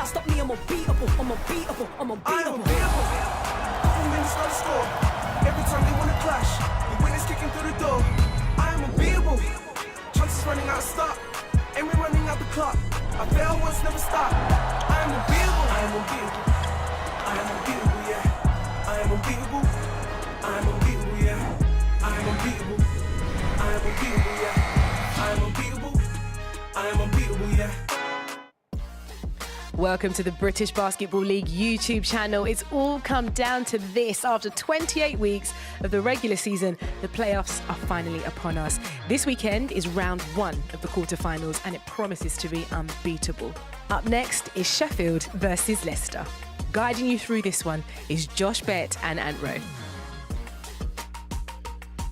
can't stop me, I'm unbeatable, I'm unbeatable, I'm unbeatable. I'm unbeatable. Couple minutes on the score. Every time they wanna clash, the winners kicking through the door. I am unbeatable. Chances running out of start, and we're running out the clock. I fail once, never stop. I am unbeatable. I am unbeatable. I am unbeatable, yeah. I am unbeatable. I am unbeatable, yeah. I am unbeatable. I am unbeatable, yeah. I am unbeatable. I am unbeatable, yeah. Welcome to the British Basketball League YouTube channel. It's all come down to this. After 28 weeks of the regular season, the playoffs are finally upon us. This weekend is round 1 of the quarterfinals, and it promises to be unbeatable. Up next is Sheffield versus Leicester. Guiding you through this one is Josh Bett and Ant Rowe.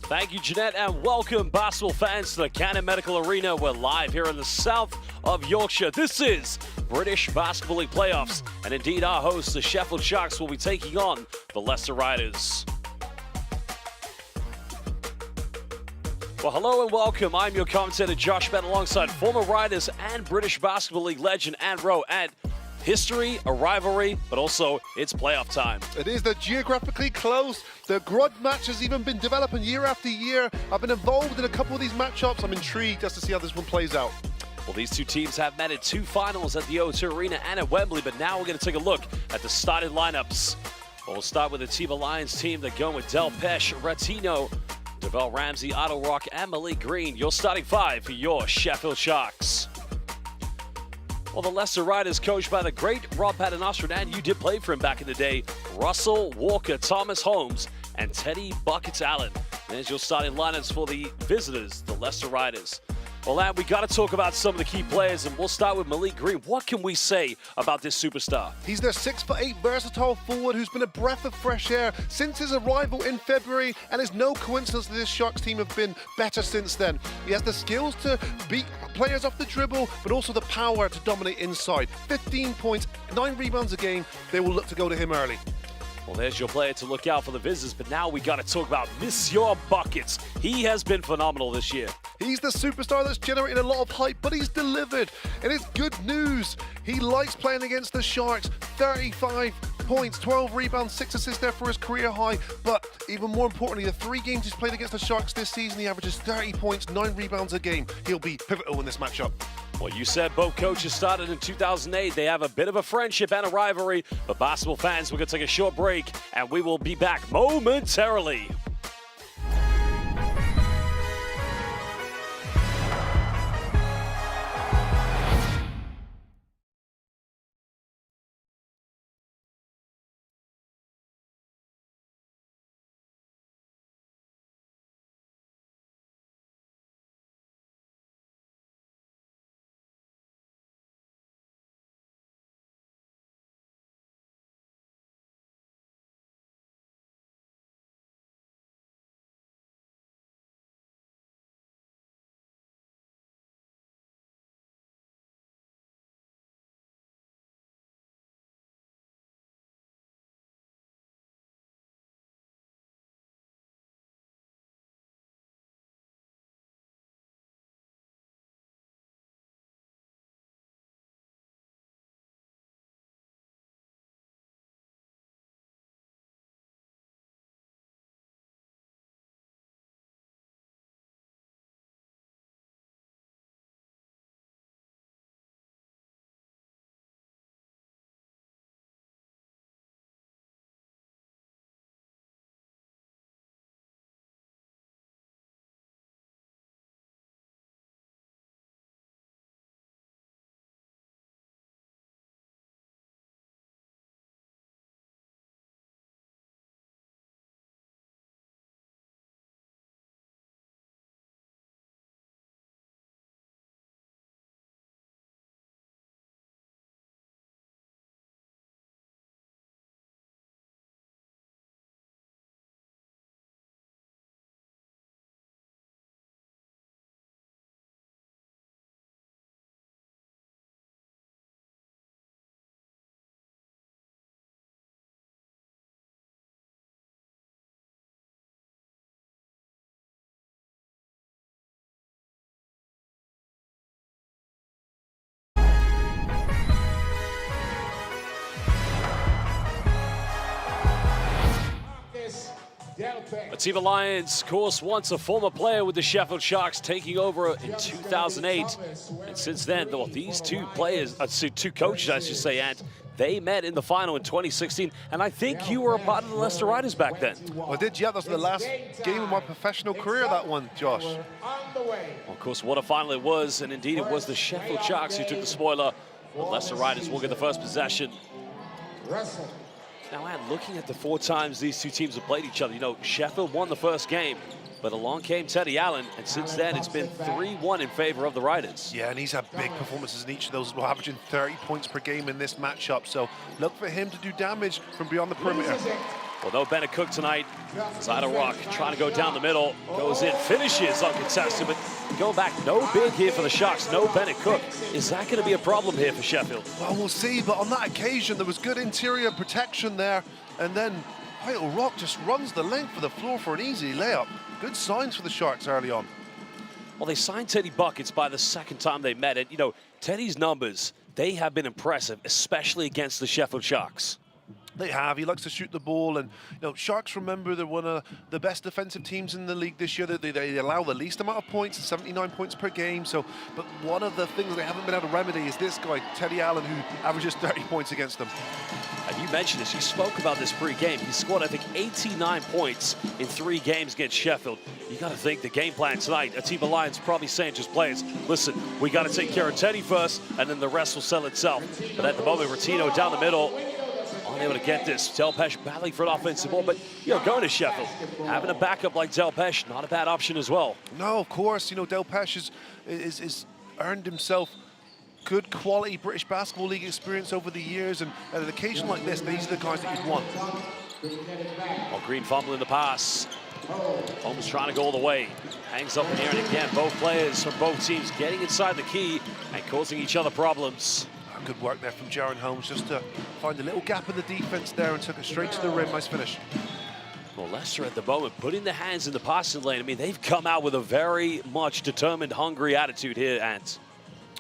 Thank you, Jeanette, and welcome, basketball fans, to the Cannon Medical Arena. We're live here in the south of Yorkshire. This is British Basketball League playoffs, and indeed our hosts, the Sheffield Sharks, will be taking on the Leicester Riders. Well, hello and welcome. I'm your commentator, Josh Bett, alongside former Riders and British Basketball League legend Ant Rowe. And history, a rivalry, but also it's playoff time. It is. They're geographically close. The grudge match has even been developing year after year. I've been involved in a couple of these matchups. I'm intrigued just to see how this one plays out. Well, these two teams have met at 2 finals at the O2 Arena and at Wembley, but now we're going to take a look at the starting lineups. Well, we'll start with the Team Alliance team. They're going with Del Pesh, Ratino, Devel Ramsey, Otto Rock, and Malik Green. Your starting 5 for your Sheffield Sharks. Well, the Leicester Riders, coached by the great Rob Paternoster, and you did play for him back in the day, Russell, Walker, Thomas Holmes, and Teddy Buckets Allen. There's your starting lineups for the visitors, the Leicester Riders. Well, Ant, we got to talk about some of the key players, and we'll start with Malik Green. What can we say about this superstar? He's their 6'8" versatile forward who's been a breath of fresh air since his arrival in February, and it's no coincidence that this Sharks team have been better since then. He has the skills to beat players off the dribble, but also the power to dominate inside. 15 points, 9 rebounds a game. They will look to go to him early. Well, there's your player to look out for the visitors, but now we got to talk about Monsieur Buckets. He has been phenomenal this year. He's the superstar that's generated a lot of hype, but he's delivered. And it's good news. He likes playing against the Sharks. 35 points, 12 rebounds, 6 assists there for his career high. But even more importantly, the 3 games he's played against the Sharks this season, he averages 30 points, 9 rebounds a game. He'll be pivotal in this matchup. Well, you said both coaches started in 2008. They have a bit of a friendship and a rivalry. But basketball fans, we're going to take a short break, and we will be back momentarily. Atiba Lions, of course, once a former player with the Sheffield Sharks, taking over in 2008. And since then, well, these two players, two coaches, I should say, and they met in the final in 2016. And I think you were a part of the Leicester Riders back then. I did, yeah. That was the last game of my professional career, that one, Josh. Well, of course, what a final it was. And indeed, it was the Sheffield Sharks who took the spoiler. The Leicester Riders will get the first possession. Now, Anne, looking at the 4 times these two teams have played each other, you know, Sheffield won the first game, but along came Teddy Allen, and since then it's been 3-1 in favor of the Riders. Yeah, and he's had big performances in each of those, averaging 30 points per game in this matchup, so look for him to do damage from beyond the perimeter. Well, no Bennett Cook tonight. Zyda Rock trying to go down the middle, goes in, finishes uncontested, but going back, no big here for the Sharks, no Bennett Cook. Is that going to be a problem here for Sheffield? Well, we'll see, but on that occasion, there was good interior protection there, and then Zyda Rock just runs the length of the floor for an easy layup. Good signs for the Sharks early on. Well, they signed Teddy Buckets by the second time they met, and, you know, Teddy's numbers, they have been impressive, especially against the Sheffield Sharks. They have. He likes to shoot the ball, and you know, Sharks, remember, they're one of the best defensive teams in the league this year. They allow the least amount of points, 79 points per game. So, but one of the things they haven't been able to remedy is this guy, Teddy Allen, who averages 30 points against them. And you mentioned this. You spoke about this pre-game. He scored, I think, 89 points in 3 games against Sheffield. You got to think the game plan tonight. Atiba Lions probably saying to his players, listen, we got to take care of Teddy first, and then the rest will sell itself. But at the moment, Ratino down the middle, unable to get this. Delpesh battling for an offensive ball, but, you know, going to Sheffield, having a backup like Delpesh, not a bad option as well. No, of course. You know, Delpesh is earned himself good quality British Basketball League experience over the years, and at an occasion like this, these are the guys that you'd want. Well, Green fumbling the pass. Holmes trying to go all the way. Hangs up in the air, and again, both players from both teams getting inside the key and causing each other problems. Good work there from Jaron Holmes, just to find a little gap in the defense there and took it straight to the rim. Nice finish. Well, Leicester at the moment putting their hands in the passing lane. I mean, they've come out with a very much determined, hungry attitude here, Ant.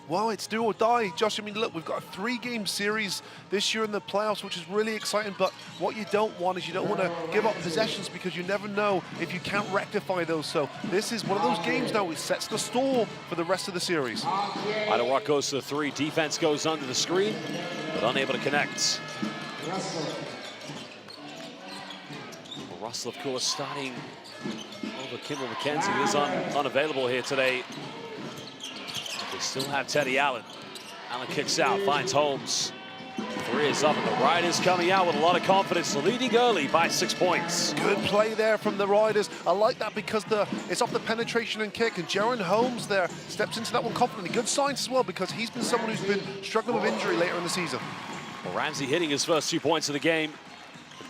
Well, it's do or die, Josh. I mean, look, we've got a 3-game series this year in the playoffs, which is really exciting, but what you don't want is you don't want to give up possessions, because you never know if you can't rectify those. So this is one of those games now which sets the stall for the rest of the series. Zyda Rock goes to the 3. Defense goes under the screen, but unable to connect. Well, Russell, of course, starting over Kimball McKenzie. He is unavailable here today. They still have Teddy Allen. Allen kicks out, finds Holmes. 3 is up, and the Riders coming out with a lot of confidence, leading early by 6 points. Good play there from the Riders. I like that because it's off the penetration and kick, and Jaron Holmes there steps into that one confidently. Good signs as well, because he's been someone who's been struggling with injury later in the season. Well, Ramsey hitting his first 2 points of the game.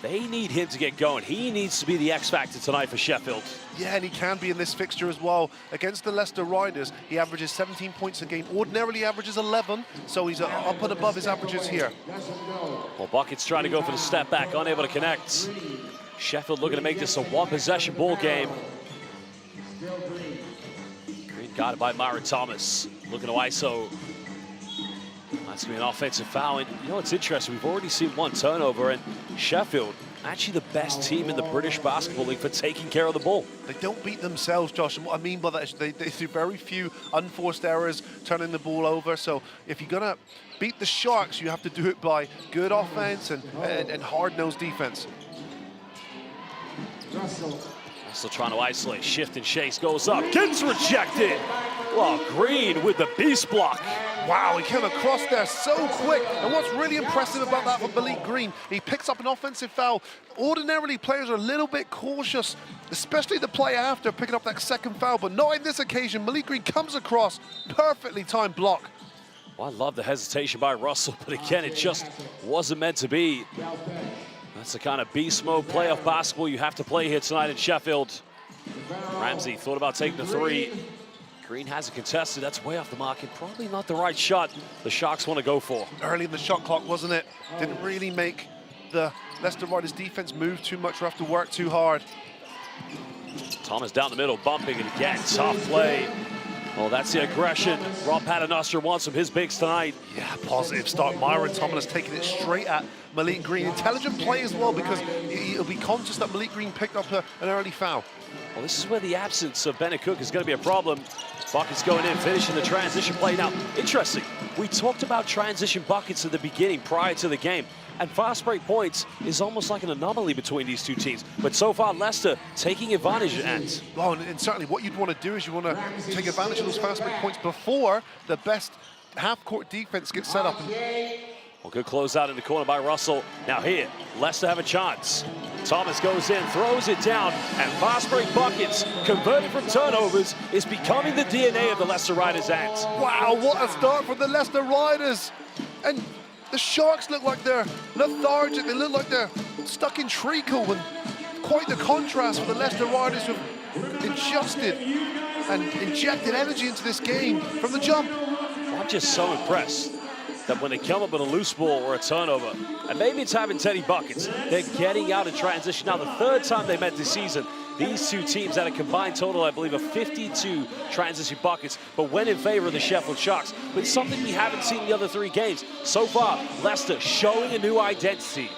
They need him to get going. He needs to be the X factor tonight for Sheffield. Yeah, and he can be in this fixture as well. Against the Leicester Riders, he averages 17 points a game. Ordinarily averages 11, so he's up and above his averages here. Well, Buckets trying to go for the step back, unable to connect. Sheffield looking to make this a 1-possession ball game. Green guarded by Myron Thomas. Looking to ISO. That's going to be an offensive foul. And you know what's interesting? We've already seen 1 turnover, and Sheffield, actually the best team in the British Basketball League for taking care of the ball. They don't beat themselves, Josh, and what I mean by that is they do very few unforced errors, turning the ball over. So if you're going to beat the Sharks, you have to do it by good offense and hard-nosed defense. Still trying to isolate, shift and chase, goes up, gets rejected. Well, Green with the beast block. Wow, he came across there so quick. And what's really impressive about that for Malik Green, he picks up an offensive foul. Ordinarily, players are a little bit cautious, especially the play after picking up that second foul, but not in this occasion. Malik Green comes across, perfectly timed block. Well, I love the hesitation by Russell, but again, it just wasn't meant to be. That's the kind of beast mode playoff basketball you have to play here tonight in Sheffield. Ramsey thought about taking the 3. Green has it contested. That's way off the mark, and probably not the right shot the Sharks want to go for. Early in the shot clock, wasn't it? Didn't really make the Leicester Riders defense move too much or have to work too hard. Thomas down the middle, bumping it again. Tough play. Well, that's the aggression Rob Paternoster wants from his bigs tonight. Yeah, positive start. Myron Tomlin taking it straight at Malik Green. Intelligent play as well, because he'll be conscious that Malik Green picked up an early foul. Well, this is where the absence of Bennett Cook is going to be a problem. Buckets going in, finishing the transition play. Now, interesting, we talked about transition buckets at the beginning prior to the game, and fast break points is almost like an anomaly between these two teams. But so far, Leicester taking advantage of it. Well, and certainly what you'd want to do is you want to take advantage of those fast break points before the best half-court defense gets set up. Well, good close out in the corner by Russell. Now here, Leicester have a chance. Thomas goes in, throws it down, and fast break buckets converted from turnovers is becoming the DNA of the Leicester Riders' hands. Wow, what a start from the Leicester Riders. And the Sharks look like they're lethargic. They look like they're stuck in treacle. And quite the contrast for the Leicester Riders, who've adjusted and injected energy into this game from the jump. I'm just so impressed that when they come up with a loose ball or a turnover, and maybe it's having Teddy buckets, they're getting out of transition. Now, the third time they met this season, these two teams had a combined total, I believe, of 52 transition buckets, but went in favor of the Sheffield Sharks. But it's something we haven't seen in the other three games. So far, Leicester showing a new identity.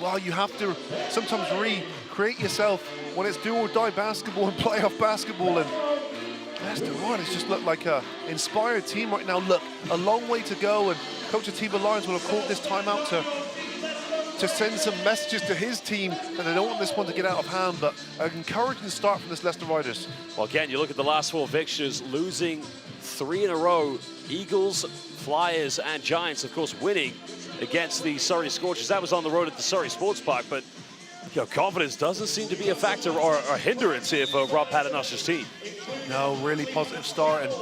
Well, you have to sometimes recreate yourself when it's do or die basketball and playoff basketball, and Leicester Riders just look like an inspired team right now. Look, a long way to go, and Coach Atiba Lyons will have called this timeout to send some messages to his team that they don't want this one to get out of hand, but an encouraging start from this Leicester Riders. Well, again, you look at the last four fixtures, losing 3 in a row. Eagles, Flyers, and Giants, of course, winning against the Surrey Scorchers. That was on the road at the Surrey Sports Park, but confidence doesn't seem to be a factor or a hindrance here for Rob Paternoster's team. No, really positive start, and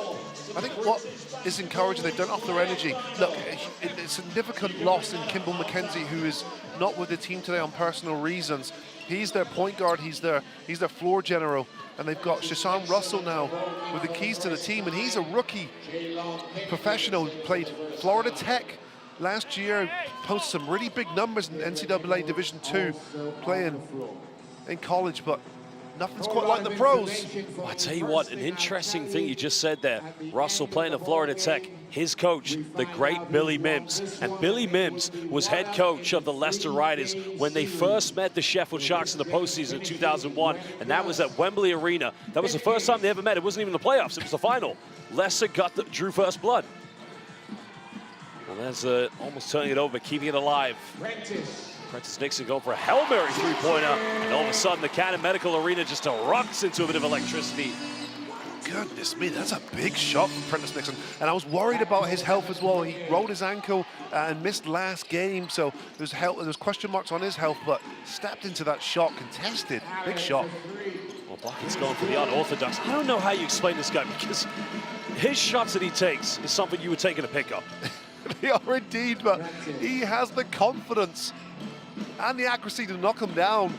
I think what is encouraging, they've done off their energy. Look, a significant loss in Kimball McKenzie, who is not with the team today on personal reasons. He's their point guard, he's their floor general, and they've got Shashan Russell now with the keys to the team, and he's a rookie professional, played Florida Tech last year, posted some really big numbers in NCAA Division II, playing in college, but nothing's quite like the pros. Well, I tell you what, an interesting thing you just said there. Russell playing at Florida Tech, his coach, the great Billy Mims. And Billy Mims was head coach of the Leicester Riders when they first met the Sheffield Sharks in the postseason in 2001, and that was at Wembley Arena. That was the first time they ever met. It wasn't even the playoffs, it was the final. Leicester drew first blood. Well, there's almost turning it over, keeping it alive. Prentice Nixon going for a Hail Mary three-pointer, and all of a sudden the Cannon Medical Arena just erupts into a bit of electricity. Goodness me, that's a big shot from Prentice Nixon. And I was worried about his health as well. He rolled his ankle and missed last game, so there's question marks on his health, but stepped into that shot, contested, big shot. Well, Bucket's going for the unorthodox. I don't know how you explain this guy, because his shots that he takes is something you would take in a pickup. They are indeed, but he has the confidence and the accuracy to knock them down.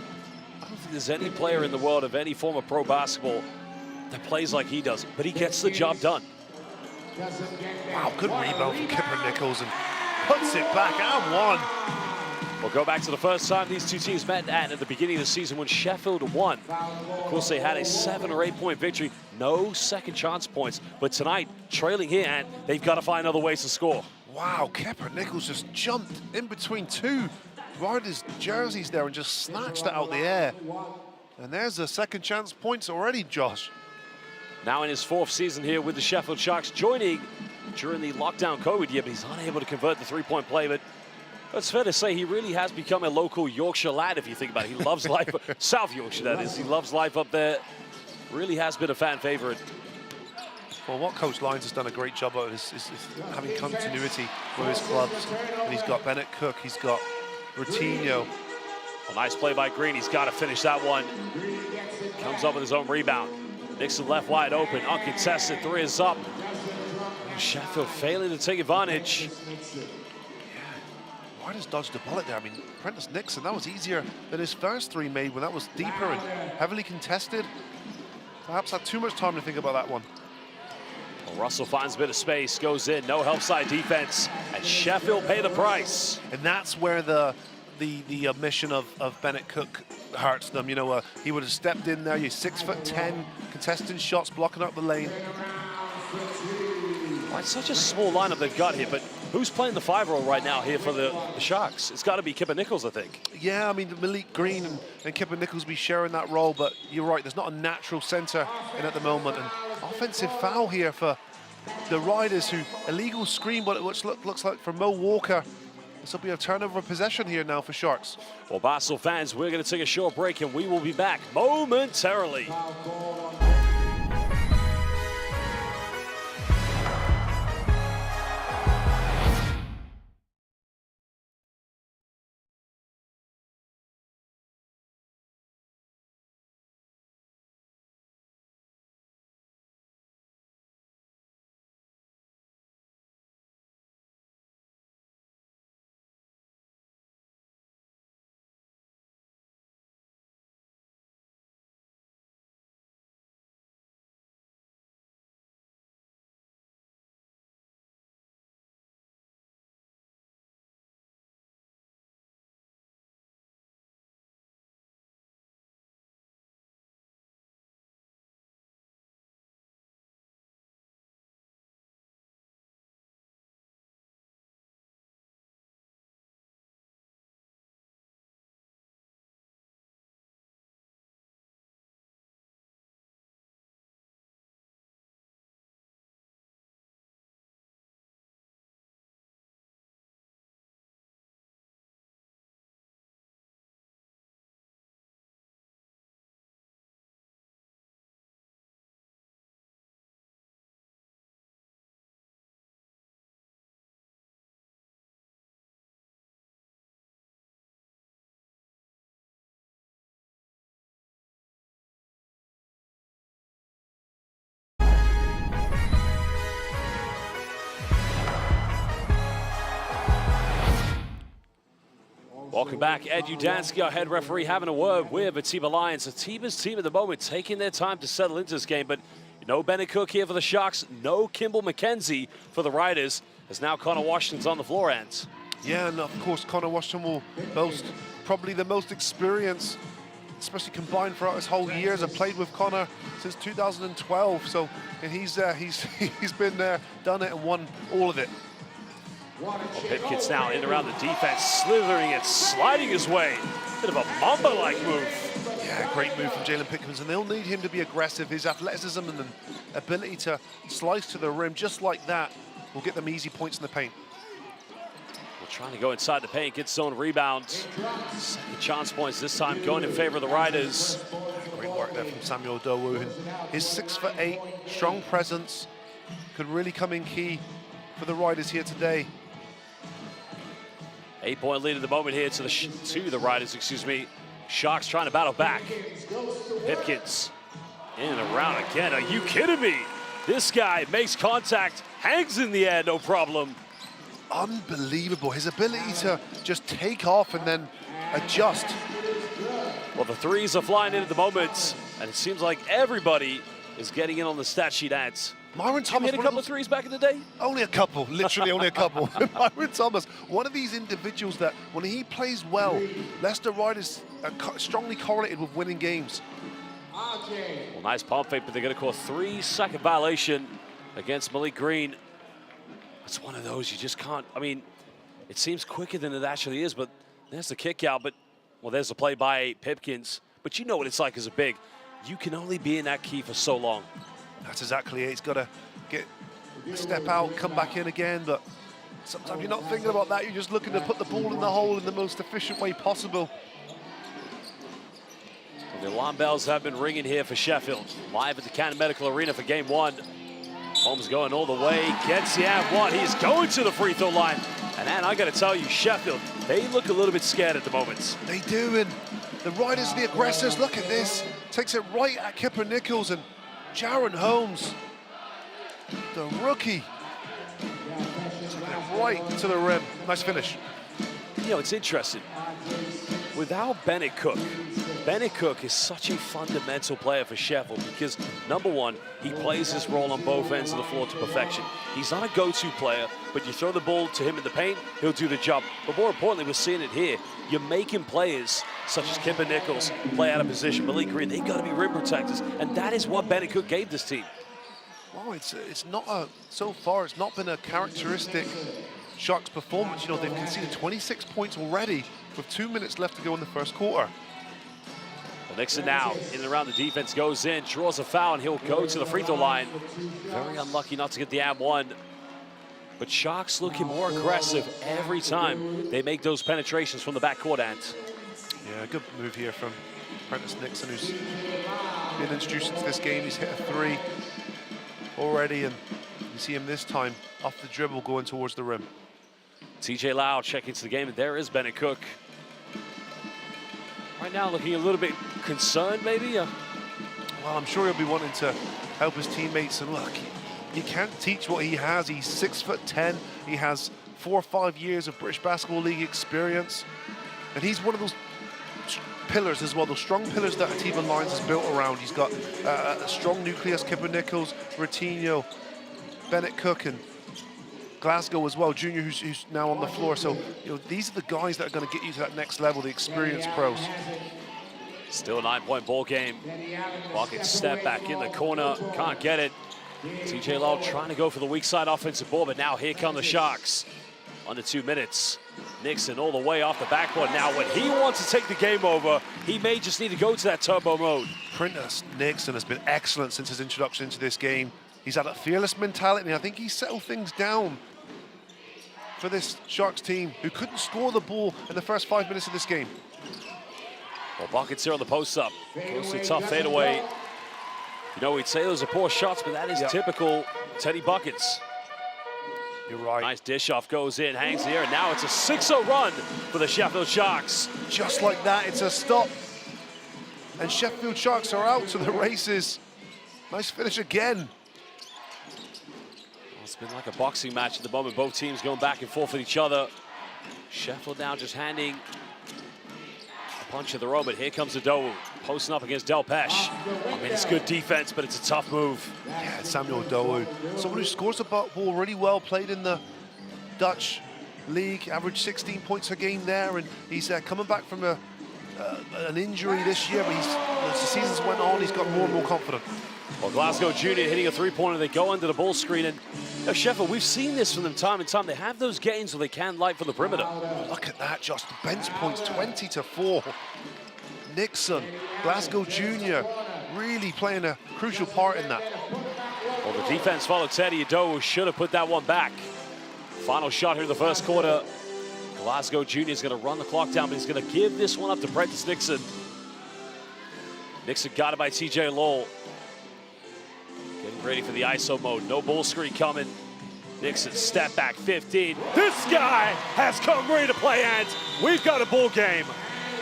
I don't think there's any player in the world of any form of pro basketball that plays like he does, but he gets the job done. Wow, good rebound from Kipper Nichols, and puts it back and one. We'll go back to the first time these two teams met at the beginning of the season when Sheffield won. Of course, they had a 7 or 8 point victory, no second chance points, but tonight, trailing here, and they've got to find other ways to score. Wow, Kipper Nichols just jumped in between two Riders jerseys there and just snatched it out the air. And there's the second chance points already, Josh. Now in his 4th season here with the Sheffield Sharks, joining during the lockdown COVID year, but he's unable to convert the three-point play. But it's fair to say he really has become a local Yorkshire lad, if you think about it. He loves life, South Yorkshire that is. He loves life up there. Really has been a fan favorite. Well, what Coach Lyons has done a great job of is having continuity with his clubs. And he's got Bennett Cook, he's got Routinho. Well, nice play by Green. He's got to finish that one. Comes up with his own rebound. Nixon left wide open, uncontested, 3 is up. Sheffield failing to take advantage. Yeah, Riders dodged a bullet there. I mean, Prentice Nixon, that was easier than his first 3 made when that was deeper and heavily contested. Perhaps had too much time to think about that one. Well, Russell finds a bit of space, goes in, no help side defense, and Sheffield pay the price. And that's where the omission of Bennett Cook hurts them. You know, he would have stepped in there. You're 6'10", contesting shots, blocking up the lane. Well, it's such a small lineup they've got here, but who's playing the 5 role right now here for the Sharks? It's got to be Kipper Nichols, I think. Yeah, I mean, Malik Green and Kipper Nichols be sharing that role, but you're right, there's not a natural centre in at the moment. And offensive foul here for the Riders, who illegal screen, but which looks like for Mo Walker. This will be a turnover of possession here now for Sharks. Well, Basel fans, we're going to take a short break, and we will be back momentarily. Welcome back. Ed Udansky, our head referee, having a word with Atiba Lions. Atiba's team at the moment taking their time to settle into this game, but no Bennett Cook here for the Sharks, no Kimball McKenzie for the Riders, as now Connor Washington's on the floor ends. Yeah, and of course Connor Washington will boast probably the most experience, especially combined throughout his whole years. I've played with Connor since 2012, so and he's been there, done it, and won all of it. Well, Pipkins now in around the defense, slithering and sliding his way. Bit of a Mamba-like move. Yeah, great move from Jalen Pickens, and they'll need him to be aggressive. His athleticism and the ability to slice to the rim just like that will get them easy points in the paint. Well, trying to go inside the paint, gets zone rebound. Second chance points this time going in favor of the Riders. Great work there from Samuel Dowu. His 6'8", strong presence could really come in key for the Riders here today. 8-point lead at the moment here to the Riders, excuse me. Sharks trying to battle back. Pipkins in and around again. Are you kidding me? This guy makes contact, hangs in the air, no problem. Unbelievable. His ability to just take off and then adjust. Well, the threes are flying in at the moment, and it seems like everybody is getting in on the stat sheet ads. Myron Thomas hit a couple of threes back in the day? Only a couple, literally only a couple. Myron Thomas, one of these individuals that when he plays well, Leicester Riders are strongly correlated with winning games. Well, nice pump fake, but they're going to call a 3-second violation against Malik Green. It's one of those you just can't, I mean, it seems quicker than it actually is, but there's the kick out, but, well, there's the play by Pipkins. But you know what it's like as a big. You can only be in that key for so long. That's exactly it. He's got to step out, come back in again, but sometimes you're not thinking about that. You're just looking to put the ball in the hole in the most efficient way possible. Well, the alarm bells have been ringing here for Sheffield. Live at the Cannon Medical Arena for game one. Holmes going all the way, gets the and one. He's going to the free throw line. And man, I got to tell you, Sheffield, they look a little bit scared at the moment. They do, and the Riders, the aggressors, look at this. Takes it right at Kipper Nichols, and Jaron Holmes, the rookie, taking it right to the rim. Nice finish. You know, it's interesting. Without Bennett Cook is such a fundamental player for Sheffield because, number one, he plays his role on both ends of the floor to perfection. He's not a go-to player, but you throw the ball to him in the paint, he'll do the job. But more importantly, we're seeing it here. You're making players such as Kipper Nichols play out of position. Malik Green, they've got to be rim protectors, and that is what Bennett Cook gave this team. Well, it's not so far. It's not been a characteristic Sharks performance. You know, they've conceded 26 points already with 2 minutes left to go in the first quarter. Well, Nixon now in and around the defense, goes in, draws a foul, and he'll go to the free throw line. Very unlucky not to get the and one. But Sharks looking more aggressive every time they make those penetrations from the backcourt, Ant. Yeah, good move here from Prentice Nixon, who's been introduced into this game. He's hit a 3 already, and you see him this time off the dribble going towards the rim. TJ Lau checking into the game, and there is Bennett Cook. Right now looking a little bit concerned, maybe? Well, I'm sure he'll be wanting to help his teammates, and look, you can't teach what he has. He's 6'10". He has 4 or 5 years of British Basketball League experience, and he's one of those pillars as well, those strong pillars that Atiba Lions has built around. He's got a strong nucleus: Kipper Nichols, Ratinho, Bennett Cook, and Glasgow as well, junior, who's now on the floor. So, you know, these are the guys that are going to get you to that next level, the experienced pros. Still a 9-point ball game. Bucket step back in the corner, can't get it. TJ Lau trying to go for the weak side offensive ball, but now here come the Sharks. Under 2 minutes. Nixon all the way off the backboard. Now when he wants to take the game over, he may just need to go to that turbo mode. Prentice Nixon has been excellent since his introduction into this game. He's had a fearless mentality, and I think he's settled things down for this Sharks team, who couldn't score the ball in the first 5 minutes of this game. Well, Buckets here on the post-up. Goes to a tough fadeaway. You know, we'd say those are poor shots, but that is typical Teddy Buckets. You're right. Nice dish off, goes in, hangs the air, and now it's a 6-0 run for the Sheffield Sharks. Just like that, it's a stop. And Sheffield Sharks are out to the races. Nice finish again. Well, it's been like a boxing match at the moment. Both teams going back and forth with each other. Sheffield now just handing a punch of their own, but here comes Adowu, posting up against Del Pesh. I mean, it's good defense, but it's a tough move. Yeah, Samuel Adowu, someone who scores the ball really well, played in the Dutch league, averaged 16 points a game there, and he's coming back from an injury this year, but as the seasons went on, he's got more and more confident. Well, Glasgow Junior hitting a three-pointer, they go under the ball screen, and you know, Sheffield, we've seen this from them time and time. They have those games where they can light from the perimeter. Look at that, just bench points, 20-4. Nixon, Glasgow Junior, really playing a crucial part in that. Well, the defense followed Teddy Adowu, should have put that one back. Final shot here in the first quarter. Glasgow Junior is going to run the clock down, but he's going to give this one up to Prentice Nixon. Nixon got it by TJ Lowell. Getting ready for the ISO mode. No bull screen coming. Nixon step back 15. This guy has come ready to play, and we've got a ball game.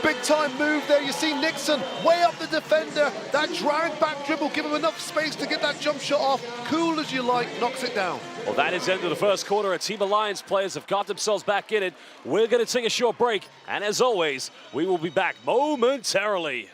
Big time move there. You see Nixon way up the defender. That drag back dribble, give him enough space to get that jump shot off. Cool as you like, knocks it down. Well, that is the end of the first quarter. Atiba Lions players have got themselves back in it. We're going to take a short break, and as always, we will be back momentarily.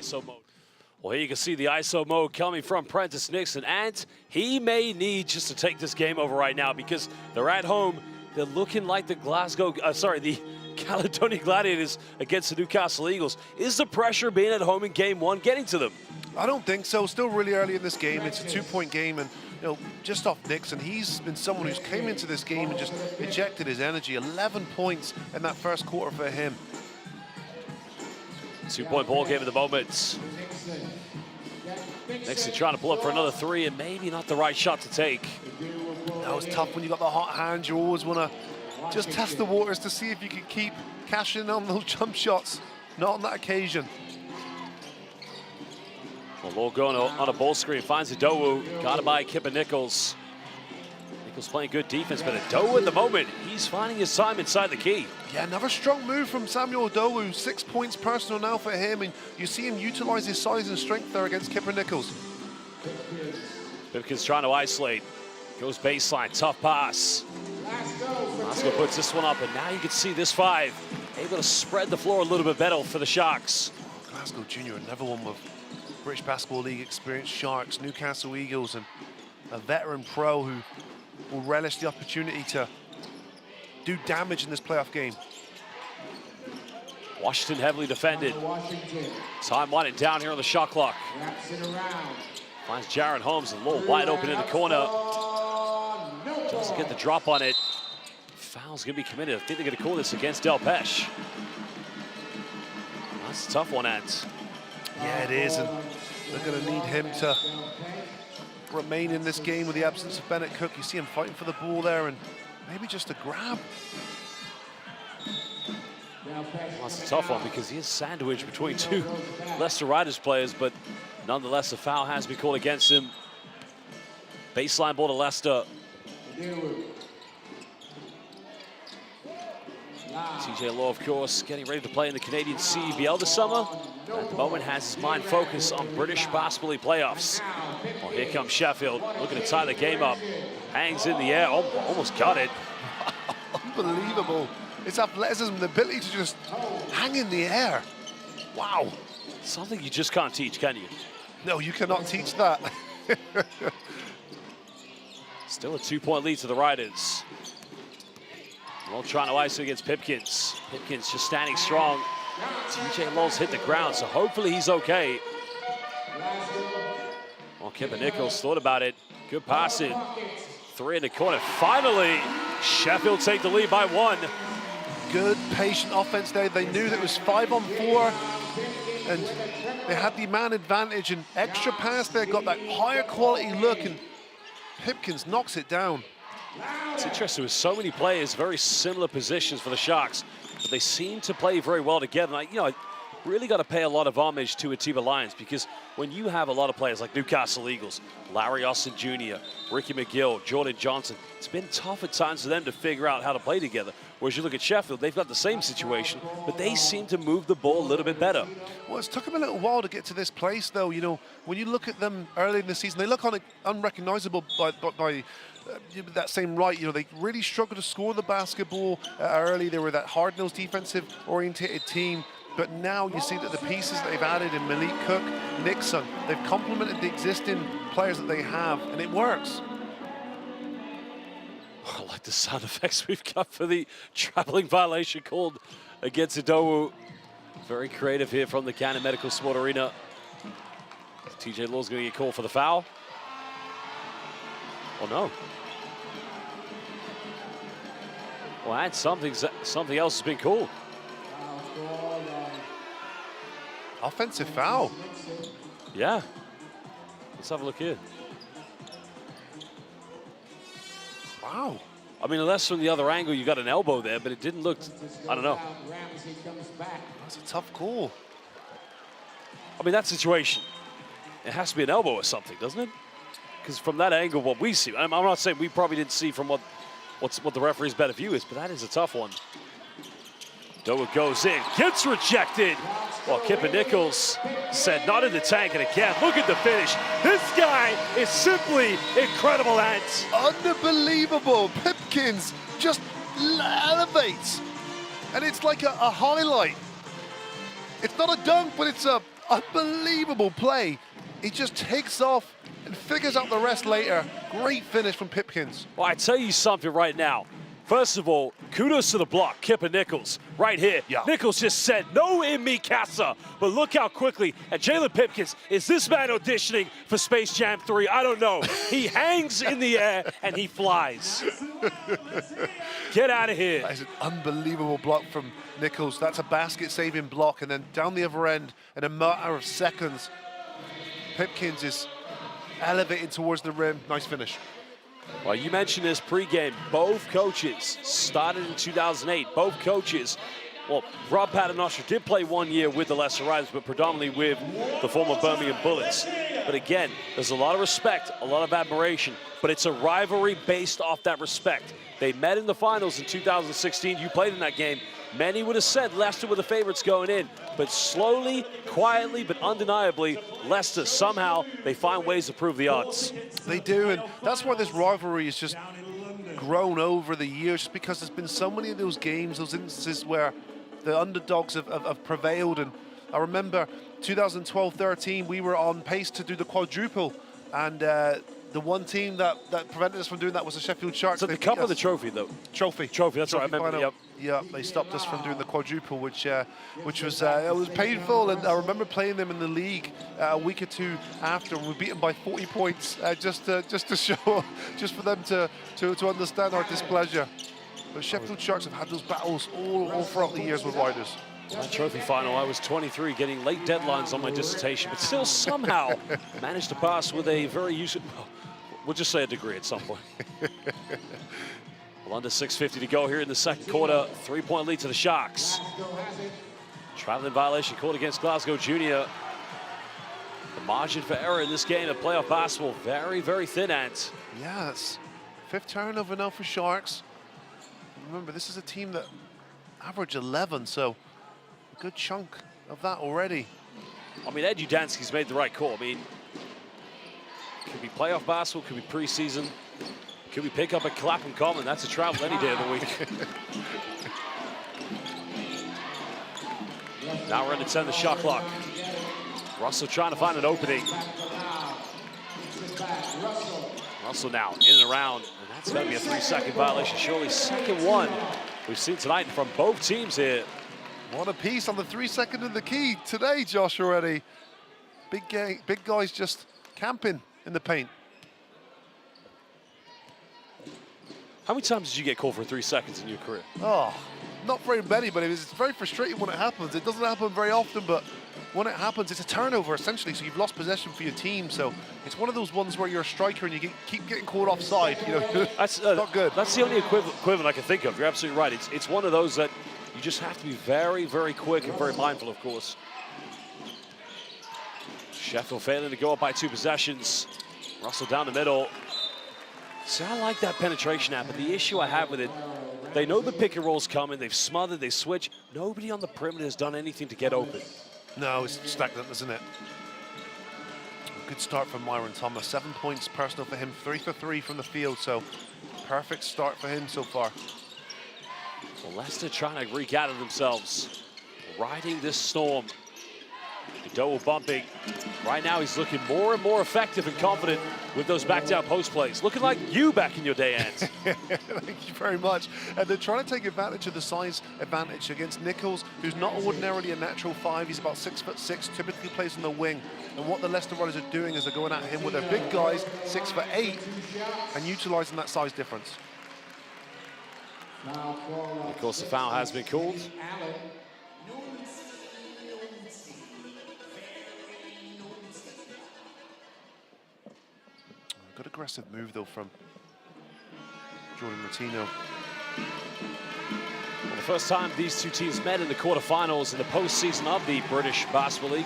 ISO mode. Well, here you can see the ISO mode coming from Prentice Nixon, and he may need just to take this game over right now because they're at home. They're looking like the the Caledonian Gladiators against the Newcastle Eagles. Is the pressure being at home in game one getting to them? I don't think so. Still really early in this game. It's a 2-point game, and just off Nixon, he's been someone who's came into this game and just ejected his energy. 11 points in that first quarter for him. 2-point ball game at the moment. Nixon trying to pull up for another three, and maybe not the right shot to take. That was tough when you got the hot hand. You always want to just test the waters to see if you can keep cashing in on those jump shots. Not on that occasion. Well, Law going on a ball screen, finds Adowu, got it by Kipper Nichols. Nichols playing good defense, but Adowu at the moment, he's finding his time inside the key. Yeah, another strong move from Samuel Adowu. 6 points personal now for him, and you see him utilize his size and strength there against Kipper Nichols. Pipkins trying to isolate, goes baseline, tough pass. Glasgow puts this one up, and now you can see this 5 able to spread the floor a little bit better for the Sharks. Glasgow Junior, another one with British Basketball League experience. Sharks, Newcastle Eagles, and a veteran pro who will relish the opportunity to do damage in this playoff game. Washington heavily defended. Time winding down here on the shot clock. Finds Jaron Holmes a little wide open in the corner. Doesn't get the drop on it. Foul's gonna be committed. I think they're gonna call this against Del Pesh. That's a tough one, Ant. Yeah, it is, and they're gonna need him to remain in this game with the absence of Bennett Cook. You see him fighting for the ball there, and maybe just a grab. Well, that's a tough one because he is sandwiched between 2 Leicester Riders players, but nonetheless, a foul has been called against him. Baseline ball to Leicester. TJ Law, of course, getting ready to play in the Canadian CBL this summer. At the moment, has his mind focused on British Basketball League playoffs. Well, here comes Sheffield, looking to tie the game up. Hangs in the air, almost got it. Unbelievable. It's athleticism, the ability to just hang in the air. Wow. Something you just can't teach, can you? No, you cannot teach that. Still a 2-point lead to the Riders. Well, trying to isolate against Pipkins. Pipkins just standing strong. TJ Lowell's hit the ground, so hopefully he's okay. Well, Kipper Nichols thought about it. Good passing. 3 in the corner. Finally, Sheffield take the lead by 1. Good, patient offense there. They knew that it was 5-on-4, and they had the man advantage. And extra pass there, got that higher quality look, and Pipkins knocks it down. It's interesting with so many players, very similar positions for the Sharks, but they seem to play very well together. And I really got to pay a lot of homage to Atiba Lions, because when you have a lot of players like Newcastle Eagles, Larry Austin Jr., Ricky McGill, Jordan Johnson, it's been tough at times for them to figure out how to play together. Whereas you look at Sheffield, they've got the same situation, but they seem to move the ball a little bit better. Well, it's took them a little while to get to this place, though. When you look at them early in the season, they look unrecognizable by that same right. They really struggled to score the basketball early. They were that hard-nosed, defensive-orientated team. But now you see that the pieces that they've added in Malik Cook, Nixon, they've complemented the existing players that they have, and it works. I like the sound effects we've got for the traveling violation called against Adowu. Very creative here from the Cannon Medical Sport Arena. TJ Law's going to get called for the foul. Oh, no. Well, and something else has been called. Offensive foul. Yeah. Let's have a look here. Wow. I mean, unless from the other angle you got an elbow there, but it didn't look, I don't know. That's a tough call. I mean, that situation, it has to be an elbow or something, doesn't it? Because from that angle, what we see, I'm not saying we probably didn't see from what the referee's better view is, but that is a tough one. Doa goes in, gets rejected. Well, Kipper Nichols said, not in the tank, and again, look at the finish. This guy is simply incredible, Ant. Unbelievable. Pipkins just elevates. And it's like a highlight. It's not a dunk, but it's a unbelievable play. He just takes off and figures out the rest later. Great finish from Pipkins. Well, I tell you something right now. First of all, kudos to the block, Kipper Nichols, right here. Yeah. Nichols just said, no in me casa. But look how quickly, and Jalen Pipkins, is this man auditioning for Space Jam 3? I don't know. He hangs in the air and he flies. Get out of here. That is an unbelievable block from Nichols. That's a basket-saving block, and then down the other end, in a matter of seconds, Pipkins is elevating towards the rim. Nice finish. Well, you mentioned this pregame. Both coaches started in 2008. Both coaches, well, Rob Paternoster did play 1 year with the Leicester Riders, but predominantly with the former Birmingham Bullets. But again, there's a lot of respect, a lot of admiration, but it's a rivalry based off that respect. They met in the finals in 2016. You played in that game. Many would have said Leicester were the favorites going in, but slowly, quietly, but undeniably, Leicester, somehow, they find ways to prove the odds. They do, and that's why this rivalry has just grown over the years, just because there's been so many of those games, those instances where the underdogs have prevailed. And I remember 2012-13, we were on pace to do the quadruple, and the one team that prevented us from doing that was the Sheffield Sharks. So the cup or the trophy, though? Trophy. Trophy, that's right, I remember, yep. Yeah, they stopped us from doing the quadruple, which was it was painful, and I remember playing them in the league a week or two after, and we beat them by 40 points just to show, just for them to understand our displeasure. But Sheffield Sharks have had those battles all throughout the years with Riders. That trophy final, I was 23, getting late deadlines on my dissertation, but still somehow managed to pass with a very useful, we'll just say a degree at some point. Well, under 6:50 to go here in the second quarter. 3-point lead to the Sharks. Traveling violation called against Glasgow Junior. The margin for error in this game of playoff basketball, very, very thin, Ant. Yeah, it's 5th turnover now for Sharks. Remember, this is a team that averaged 11, so a good chunk of that already. I mean, Ed Udansky's made the right call. I mean, could be playoff basketball, could be preseason. Could we pick up a Clapham Common? That's a travel any day of the week. Now we're going to send the shot clock. Russell trying to find an opening. Russell now in and around, and that's going to be a 3-second violation. Surely second one we've seen tonight from both teams here. One apiece on the 3-second in the key today, Josh, already. Big guys just camping in the paint. How many times did you get called for 3 seconds in your career? Oh, not very many, but it's very frustrating when it happens. It doesn't happen very often, but when it happens, it's a turnover, essentially, so you've lost possession for your team. So it's one of those ones where you're a striker and you keep getting caught offside. You know, that's not good. That's the only equivalent I can think of. You're absolutely right. It's one of those that you just have to be very, very quick and very mindful, of course. Sheffield failing to go up by 2 possessions. Russell down the middle. See, I like that penetration app, but the issue I have with it, they know the pick and roll's coming, they've smothered, they switch. Nobody on the perimeter has done anything to get open. No, it's stagnant, isn't it? Good start from Myron Thomas. 7 points personal for him, 3 for 3 from the field, so perfect start for him so far. So Leicester trying to regather themselves, riding this storm. Doe bumping. Right now he's looking more and more effective and confident with those back down post plays. Looking like you back in your day, Ant. Thank you very much. And they're trying to take advantage of the size advantage against Nichols, who's not ordinarily a natural 5. He's about 6'6", typically plays on the wing. And what the Leicester Riders are doing is they're going at him with their big guys, 6'8", and utilizing that size difference. Of course, the foul has been called. Good aggressive move, though, from Jordan Martino. Well, the first time these two teams met in the quarterfinals in the postseason of the British Basketball League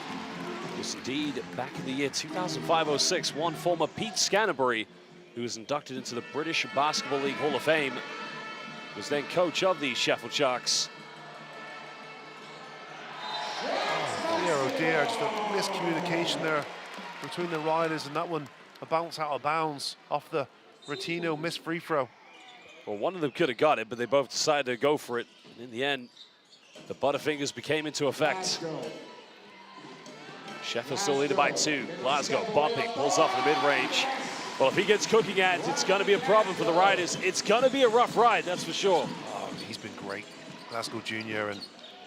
was indeed back in the year 2005-06. One former Pete Scanterbury, who was inducted into the British Basketball League Hall of Fame, was then coach of the Sheffield Sharks. Oh dear, just a miscommunication there between the Riders, and that one a bounce out of bounds off the Martino missed free throw. Well, one of them could have got it, but they both decided to go for it. And in the end, the Butterfingers became into effect. Sheffield still leading by 2. Glasgow bumping, pulls off the mid-range. Well, if he gets cooking at it, it's going to be a problem for the Riders. It's going to be a rough ride, that's for sure. Oh, he's been great, Glasgow Junior, and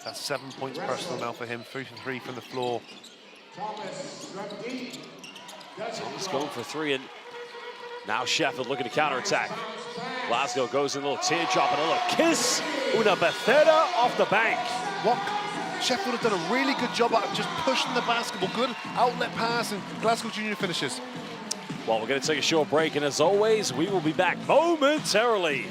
that's 7 points personal now for him. 3 for 3 from the floor. Thomas going for 3, and now Sheffield looking to counterattack. Glasgow goes in a little teardrop and a little kiss. Una Bethera off the bank. What? Sheffield have done a really good job at just pushing the basketball. Good outlet pass, and Glasgow Junior finishes. Well, we're going to take a short break, and as always, we will be back momentarily.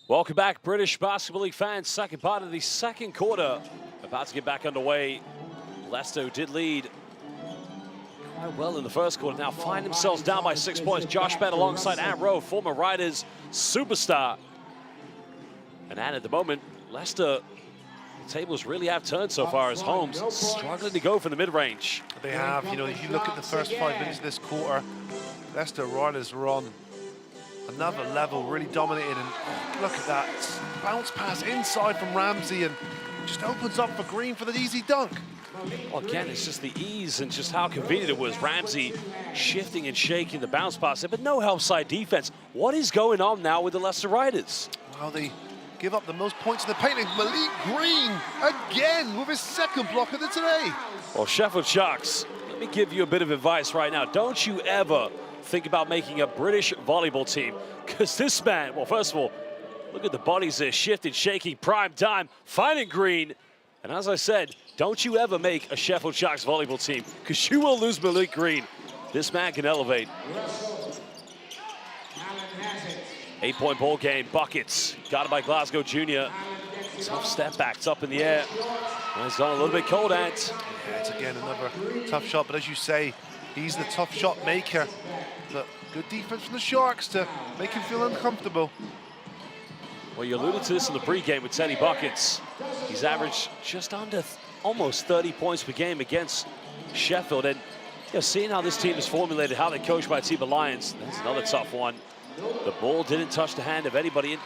Welcome back, British Basketball League fans. Second part of the second quarter. About to get back underway. Leicester did lead quite well in the first quarter. Now find themselves down by 6 points. Josh Bett alongside Ant Rowe, former Riders superstar. And at the moment, Leicester, the tables really have turned so far as Holmes struggling to go from the mid-range. They have, you know, if you look at the first 5 minutes of this quarter, Leicester Riders were on another level, really dominated, and look at that bounce pass inside from Ramsey, and just opens up for Green for the easy dunk. Well, again, it's just the ease and just how convenient it was. Ramsey shifting and shaking the bounce pass, but no help side defense. What is going on now with the Leicester Riders? Well, they give up the most points in the paint. Malik Green again with his second block of the today. Well, Sheffield Sharks, let me give you a bit of advice right now. Don't you ever think about making a British volleyball team, because this man, well, first of all, look at the bodies there, shifting, shaking, prime time, finding Green. And as I said, don't you ever make a Sheffield Sharks volleyball team, because you will lose Malik Green. This man can elevate. 8-point ball game, buckets, got it by Glasgow Junior. Tough step back, it's up in the air. And it's gone a little bit cold, Ant. Yeah, it's again another tough shot, but as you say, he's the tough shot maker. But good defense from the Sharks to make him feel uncomfortable. Well, you alluded to this in the pregame with Teddy Buckets. He's averaged just under almost 30 points per game against Sheffield. And you know, seeing how this team is formulated, how they're coached by a team of Lions, that's another tough one. The ball didn't touch the hand of anybody. And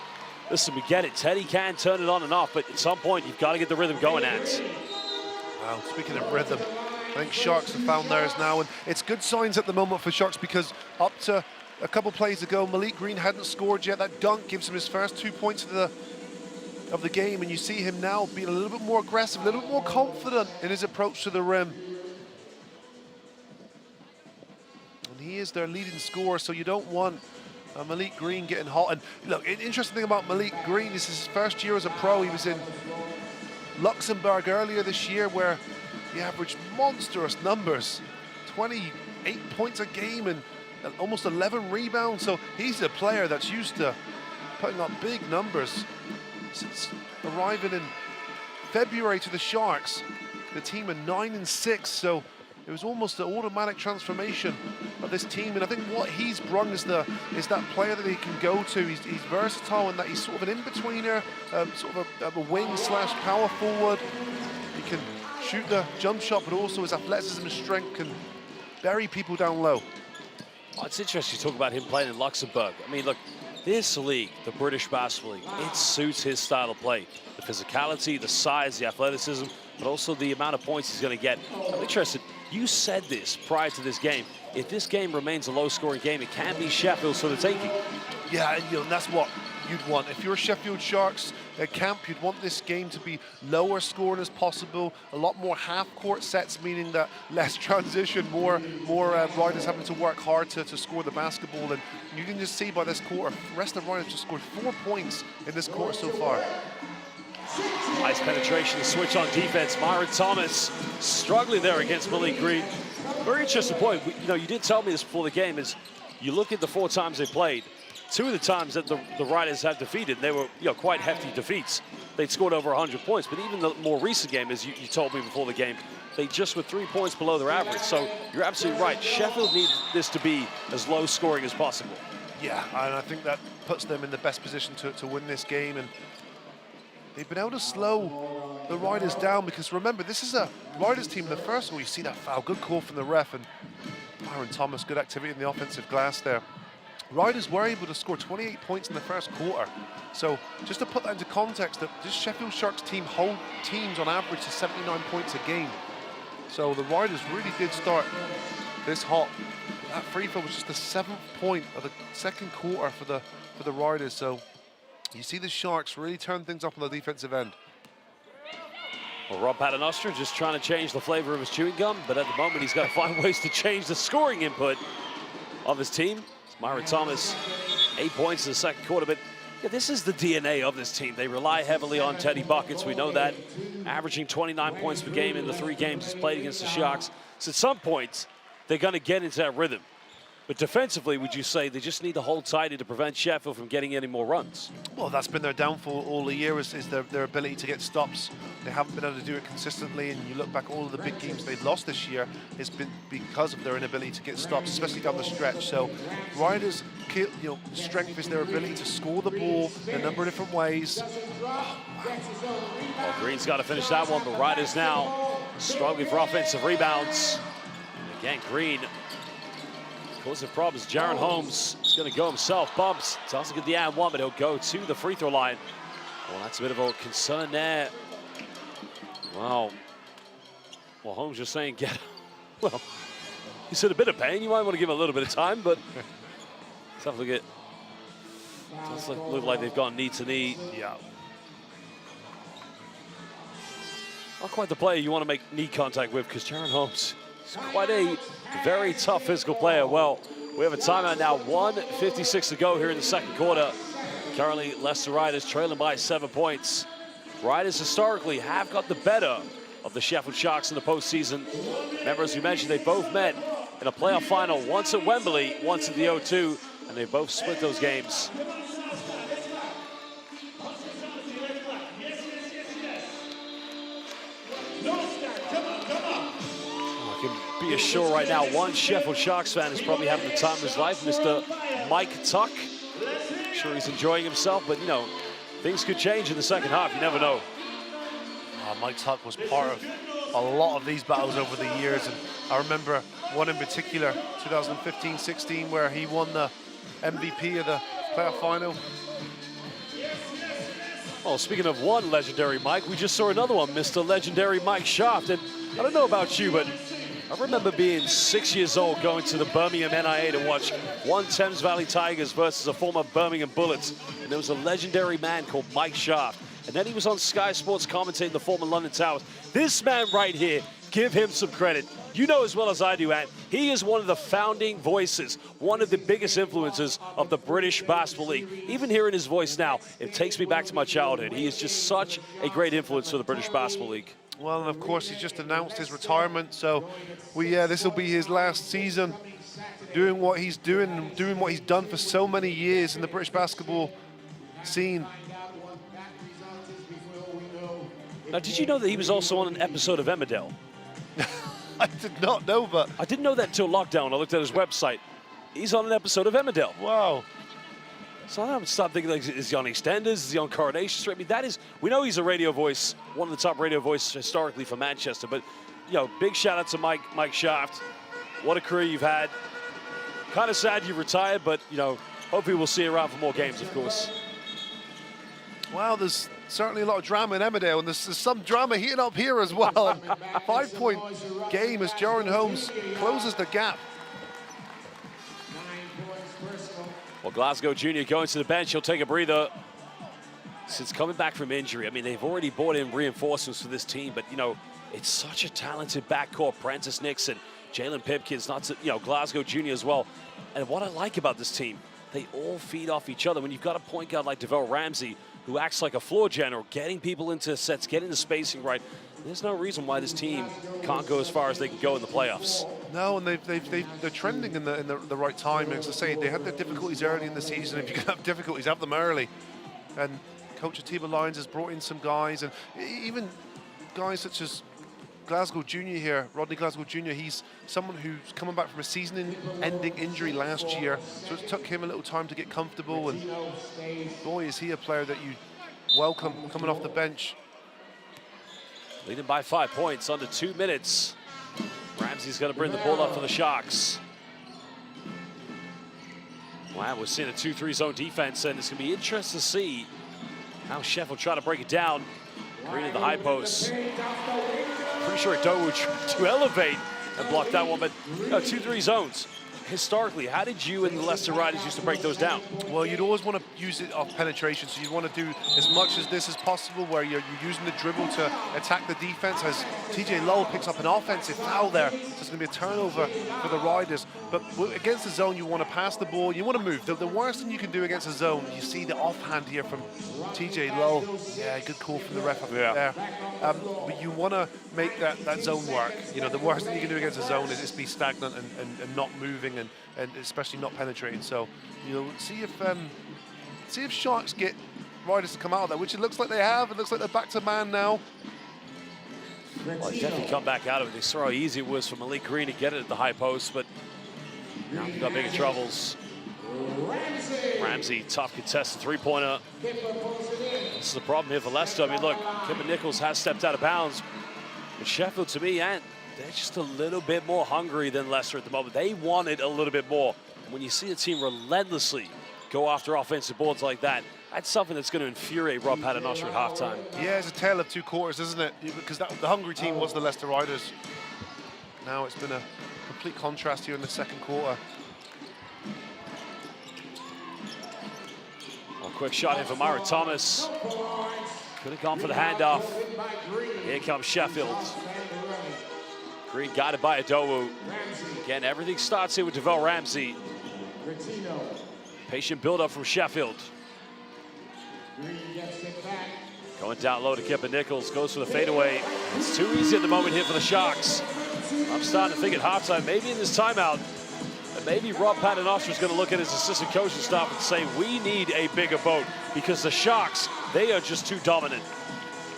listen, we get it. Teddy can turn it on and off, but at some point, you've got to get the rhythm going, Ant. Wow, speaking of rhythm, I think Sharks have found theirs now, and it's good signs at the moment for Sharks, because up to a couple plays ago, Malik Green hadn't scored yet. That dunk gives him his first 2 points of the game, and you see him now being a little bit more aggressive, a little bit more confident in his approach to the rim. And he is their leading scorer, so you don't want Malik Green getting hot. And look, an interesting thing about Malik Green is his first year as a pro. He was in Luxembourg earlier this year, where he averaged monstrous numbers, 28 points a game and almost 11 rebounds. So he's a player that's used to putting up big numbers. Since arriving in February to the Sharks, the team are 9-6. So it was almost an automatic transformation of this team. And I think what he's brung is that player that he can go to. He's versatile in that he's sort of an in-betweener, sort of a wing slash power forward. He can shoot the jump shot, but also his athleticism and strength can bury people down low. Oh, it's interesting to talk about him playing in Luxembourg. I mean, look, this league, the British Basketball League, it suits his style of play. The physicality, the size, the athleticism, but also the amount of points he's going to get. I'm interested, you said this prior to this game. If this game remains a low-scoring game, it can be Sheffield's for the taking. Yeah, and that's what you'd want. If you're Sheffield Sharks at camp, you'd want this game to be lower scoring as possible, a lot more half-court sets, meaning that less transition, more Riders having to work hard to score the basketball. And you can just see by this quarter, the rest of the Riders just scored 4 points in this quarter so far. Nice penetration, switch on defense. Myron Thomas struggling there against Malik Green. Very interesting point. You did tell me this before the game, is you look at the 4 times they played, 2 of the times that the Riders have defeated, they were quite hefty defeats. They'd scored over 100 points, but even the more recent game, as you told me before the game, they just were 3 points below their average. So you're absolutely right. Sheffield needs this to be as low scoring as possible. Yeah, and I think that puts them in the best position to win this game. And they've been able to slow the Riders down, because remember, this is a Riders team in the first goal. You see that foul, good call from the ref, and Myron Thomas, good activity in the offensive glass there. Riders were able to score 28 points in the first quarter. So just to put that into context, that this Sheffield Sharks team hold teams on average to 79 points a game. So the Riders really did start this hot. That free throw was just the 7th point of the second quarter for the Riders. So you see the Sharks really turn things up on the defensive end. Well, Rob Paternoster just trying to change the flavor of his chewing gum, but at the moment he's got to find ways to change the scoring input of his team. It's Myron Thomas, 8 points in the second quarter, but this is the DNA of this team. They rely heavily on Teddy buckets, we know that. Averaging 29 points per game in the 3 games he's played against the Sharks. So at some point, they're going to get into that rhythm. But defensively, would you say they just need to hold tighter to prevent Sheffield from getting any more runs? Well, that's been their downfall all the year, is their ability to get stops. They haven't been able to do it consistently, and you look back, all of the big games they've lost this year has been because of their inability to get stops, especially down the stretch. So Riders' strength is their ability to score the ball in a number of different ways. Well, Green's got to finish that one, but Riders now struggling for offensive rebounds. And again, Green causing problems. Jaron Holmes is going to go himself. Bumps. Doesn't get the and one, but he'll go to the free throw line. Well, that's a bit of a concern there. Wow. Well, Holmes just saying, well, he's in a bit of pain. You might want to give him a little bit of time, but let's have a look at. Does look like they've gone knee to knee. Yeah. Not quite the player you want to make knee contact with, because Jaron Holmes is quite a very tough physical player. Well, we have a timeout now. 1:56 to go here in the second quarter. Currently, Leicester Riders trailing by 7 points. Riders historically have got the better of the Sheffield Sharks in the postseason. Remember, as we mentioned, they both met in a playoff final, once at Wembley, once at the O2, and they both split those games. I can be assured right now, one Sheffield Sharks fan is probably having the time of his life, Mr. Mike Tuck. I'm sure he's enjoying himself, but things could change in the second half. You never know. Mike Tuck was part of a lot of these battles over the years, and I remember one in particular, 2015-16, where he won the MVP of the playoff final. Well, speaking of one legendary Mike, we just saw another one, Mr. Legendary Mike Shaft. And I don't know about you, but I remember being 6 years old going to the Birmingham NIA to watch one Thames Valley Tigers versus a former Birmingham Bullets. And there was a legendary man called Mike Shaft. And then he was on Sky Sports commentating the former London Towers. This man right here, give him some credit. You know as well as I do, Ant, he is one of the founding voices, one of the biggest influences of the British Basketball League. Even hearing his voice now, it takes me back to my childhood. He is just such a great influence for the British Basketball League. Well, and of course, he's just announced his retirement, so this will be his last season doing what he's doing what he's done for so many years in the British basketball scene. Now, did you know that he was also on an episode of Emmerdale? I did not know, but... I didn't know that until lockdown. I looked at his website. He's on an episode of Emmerdale. Wow. So I would start thinking, like, is he on EastEnders? Is he on Coronation Street? I mean, that is, we know he's a radio voice, one of the top radio voices historically for Manchester. But, you know, big shout out to Mike Shaft. What a career you've had. Kind of sad you retired, but, you know, hopefully we'll see you around for more games, of course. Wow, there's certainly a lot of drama in Emmerdale, and there's some drama heating up here as well. 5-point game as Jaron Holmes closes the gap. Well, Glasgow Junior going to the bench. He'll take a breather. Since coming back from injury, I mean, they've already brought in reinforcements for this team, but, you know, it's such a talented backcourt. Prentice Nixon, Jalen Pipkins, not to, you know, Glasgow Junior as well. And what I like about this team, they all feed off each other. When you've got a point guard like DeVell Ramsey, who acts like a floor general, getting people into sets, getting the spacing right, there's no reason why this team can't go as far as they can go in the playoffs. No, and they're trending in the right time. As I say, they had their difficulties early in the season. If you can have difficulties, have them early. And Coach Atiba Lyons has brought in some guys, and even guys such as Glasgow Junior here, Rodney Glasgow Jr., he's someone who's coming back from a season-ending injury last year, so it took him a little time to get comfortable, and boy, is he a player that you welcome coming off the bench. Leading by 5 points, under 2 minutes. Ramsey's going to bring the ball up for the Sharks. Wow, we're seeing a 2-3 zone defense, and it's going to be interesting to see how Sheffield try to break it down. Green at the high post. Pretty sure Doe would try to elevate and block that one, but 2-3 zones. Historically, how did you and the Leicester Riders used to break those down? Well, you'd always want to use it off penetration, so you want to do as much as this as possible, where you're using the dribble to attack the defense. As TJ Lowell picks up an offensive foul there, so it's going to be a turnover for the Riders. But against the zone, you want to pass the ball, you want to move. The worst thing you can do against a zone, you see the offhand here from TJ Lowell. Yeah, good call from the ref up there. But you want to make that zone work. You know, the worst thing you can do against a zone is just be stagnant and not moving, and especially not penetrating. So you'll see if Sharks get Riders to come out of there, which it looks like they have. It looks like they're back to man now. Well, they definitely come back out of it. They saw how easy it was for Malik Green to get it at the high post, but now they've got bigger troubles. Ramsey, tough contested three-pointer. This is the problem here for Leicester. I mean, look, Kipper Nichols has stepped out of bounds, but Sheffield, to me, and they're just a little bit more hungry than Leicester at the moment. They wanted a little bit more. And when you see a team relentlessly go after offensive boards like that, that's something that's going to infuriate Rob Paternoster at halftime. Yeah, it's a tale of two quarters, isn't it? Because the hungry team was the Leicester Riders. Now it's been a complete contrast here in the second quarter. Well, quick shot here for Myra Thomas. Could have gone for the handoff. Here comes Sheffield. Green guided by Adowu. Again, everything starts here with DeVell Ramsey. Patient build-up from Sheffield. Going down low to Kipper Nichols, goes for the fadeaway. It's too easy at the moment here for the Sharks. I'm starting to think at halftime, maybe in this timeout, that maybe Rob Paternoster is going to look at his assistant coaching staff and say, we need a bigger boat, because the Sharks, they are just too dominant.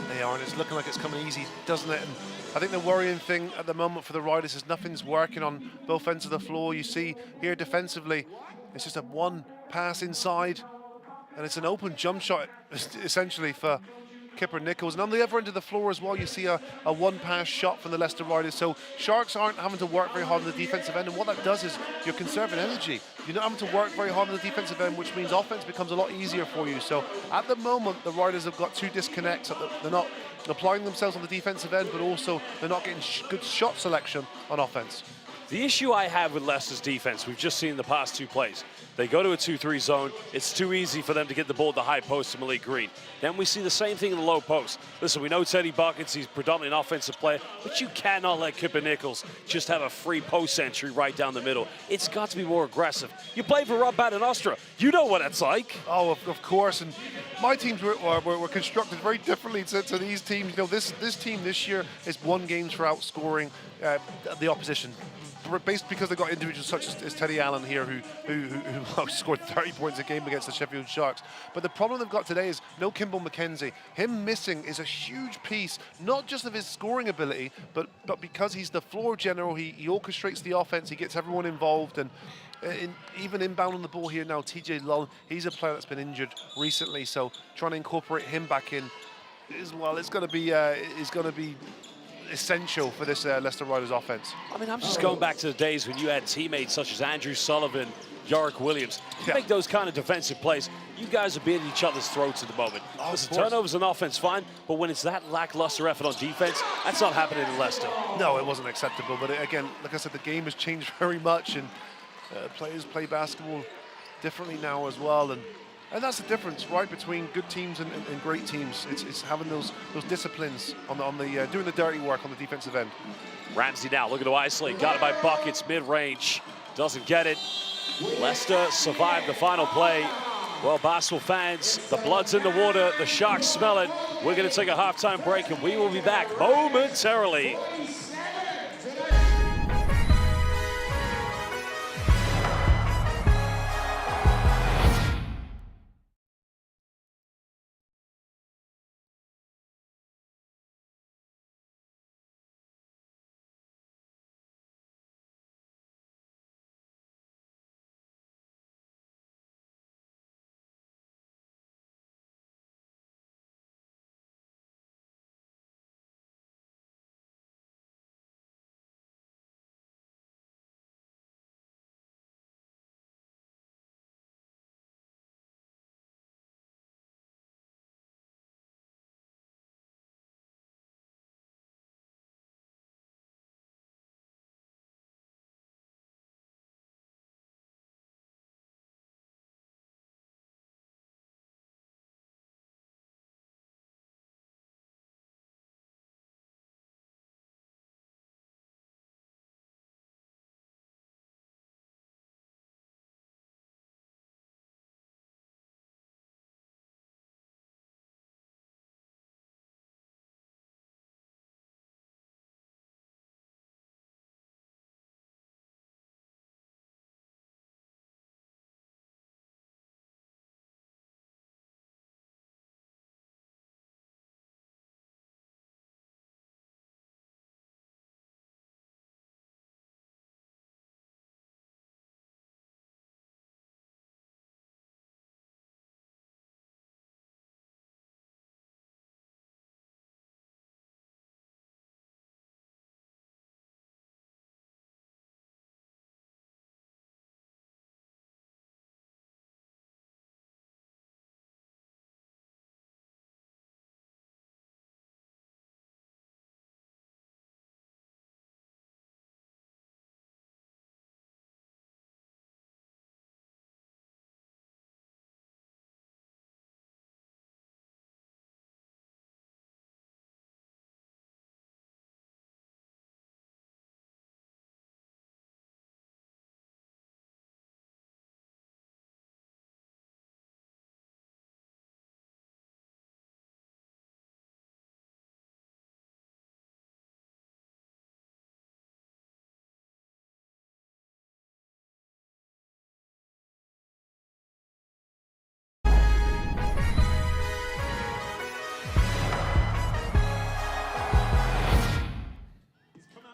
They are, and it's looking like it's coming easy, doesn't it? And I think the worrying thing at the moment for the Riders is nothing's working on both ends of the floor. You see here defensively, it's just a one pass inside, and it's an open jump shot, essentially, for Kipper Nichols. And on the other end of the floor as well, you see a one-pass shot from the Leicester Riders. So Sharks aren't having to work very hard on the defensive end, and what that does is you're conserving energy. You're not having to work very hard on the defensive end, which means offense becomes a lot easier for you. So at the moment, the Riders have got two disconnects. They're not applying themselves on the defensive end, but also they're not getting good shot selection on offense. The issue I have with Leicester's defense, we've just seen in the past two plays. They go to a 2-3 zone. It's too easy for them to get the ball at the high post to Malik Green. Then we see the same thing in the low post. Listen, we know Teddy Buckets, he's predominantly an offensive player, but you cannot let Kipper Nichols just have a free post entry right down the middle. It's got to be more aggressive. You play for Rob Paternoster. You know what it's like. Oh, of course. And my teams were constructed very differently to these teams. You know, this team this year has won games for outscoring the opposition. based because they got individuals such as Teddy Allen here, who scored 30 points a game against the Sheffield Sharks. But the problem they've got today is no Kimball McKenzie. Him missing is a huge piece, not just of his scoring ability, but because he's the floor general. He orchestrates the offense. He gets everyone involved, and even inbound on the ball here now, TJ Lull, he's a player that's been injured recently, so trying to incorporate him back in as well, it's going to be essential for this Leicester Riders offense. I mean, I'm just going back to the days when you had teammates such as Andrew Sullivan, Yorick Williams. You make those kind of defensive plays, you guys are beating each other's throats at the moment. Listen, turnovers on offense, fine, but when it's that lackluster effort on defense, that's not happening in Leicester. No, it wasn't acceptable, but again, like I said, the game has changed very much, and players play basketball differently now as well, and that's the difference, right, between good teams and great teams. It's having those disciplines on the doing the dirty work on the defensive end. Ramsey now looking to isolate, got it by buckets, mid-range, doesn't get it. Leicester survived the final play. Well, basketball fans, the blood's in the water, the Sharks smell it. We're going to take a halftime break, and we will be back momentarily.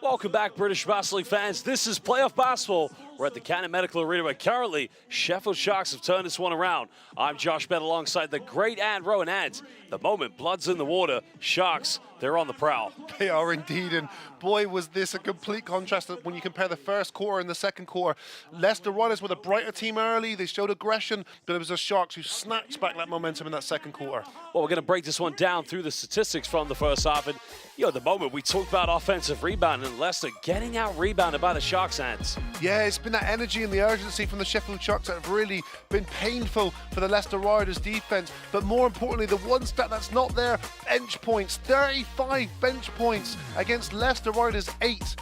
Welcome back, British Basketball League fans. This is Playoff Basketball. We're at the Cannon Medical Arena, where currently Sheffield Sharks have turned this one around. I'm Josh Bett alongside the great Ann Rowan. And the moment blood's in the water, Sharks, they're on the prowl. They are indeed, and boy, was this a complete contrast when you compare the first quarter and the second quarter. Leicester Riders were the brighter team early. They showed aggression, but it was the Sharks who snatched back that momentum in that second quarter. Well, we're going to break this one down through the statistics from the first half. And, at the moment, we talked about offensive rebound and Leicester getting out-rebounded by the Sharks' hands. Yeah, it's been that energy and the urgency from the Sheffield Sharks that have really been painful for the Leicester Riders defense. But more importantly, the one stat that's not there, bench points. 35 bench points against Leicester Riders 8.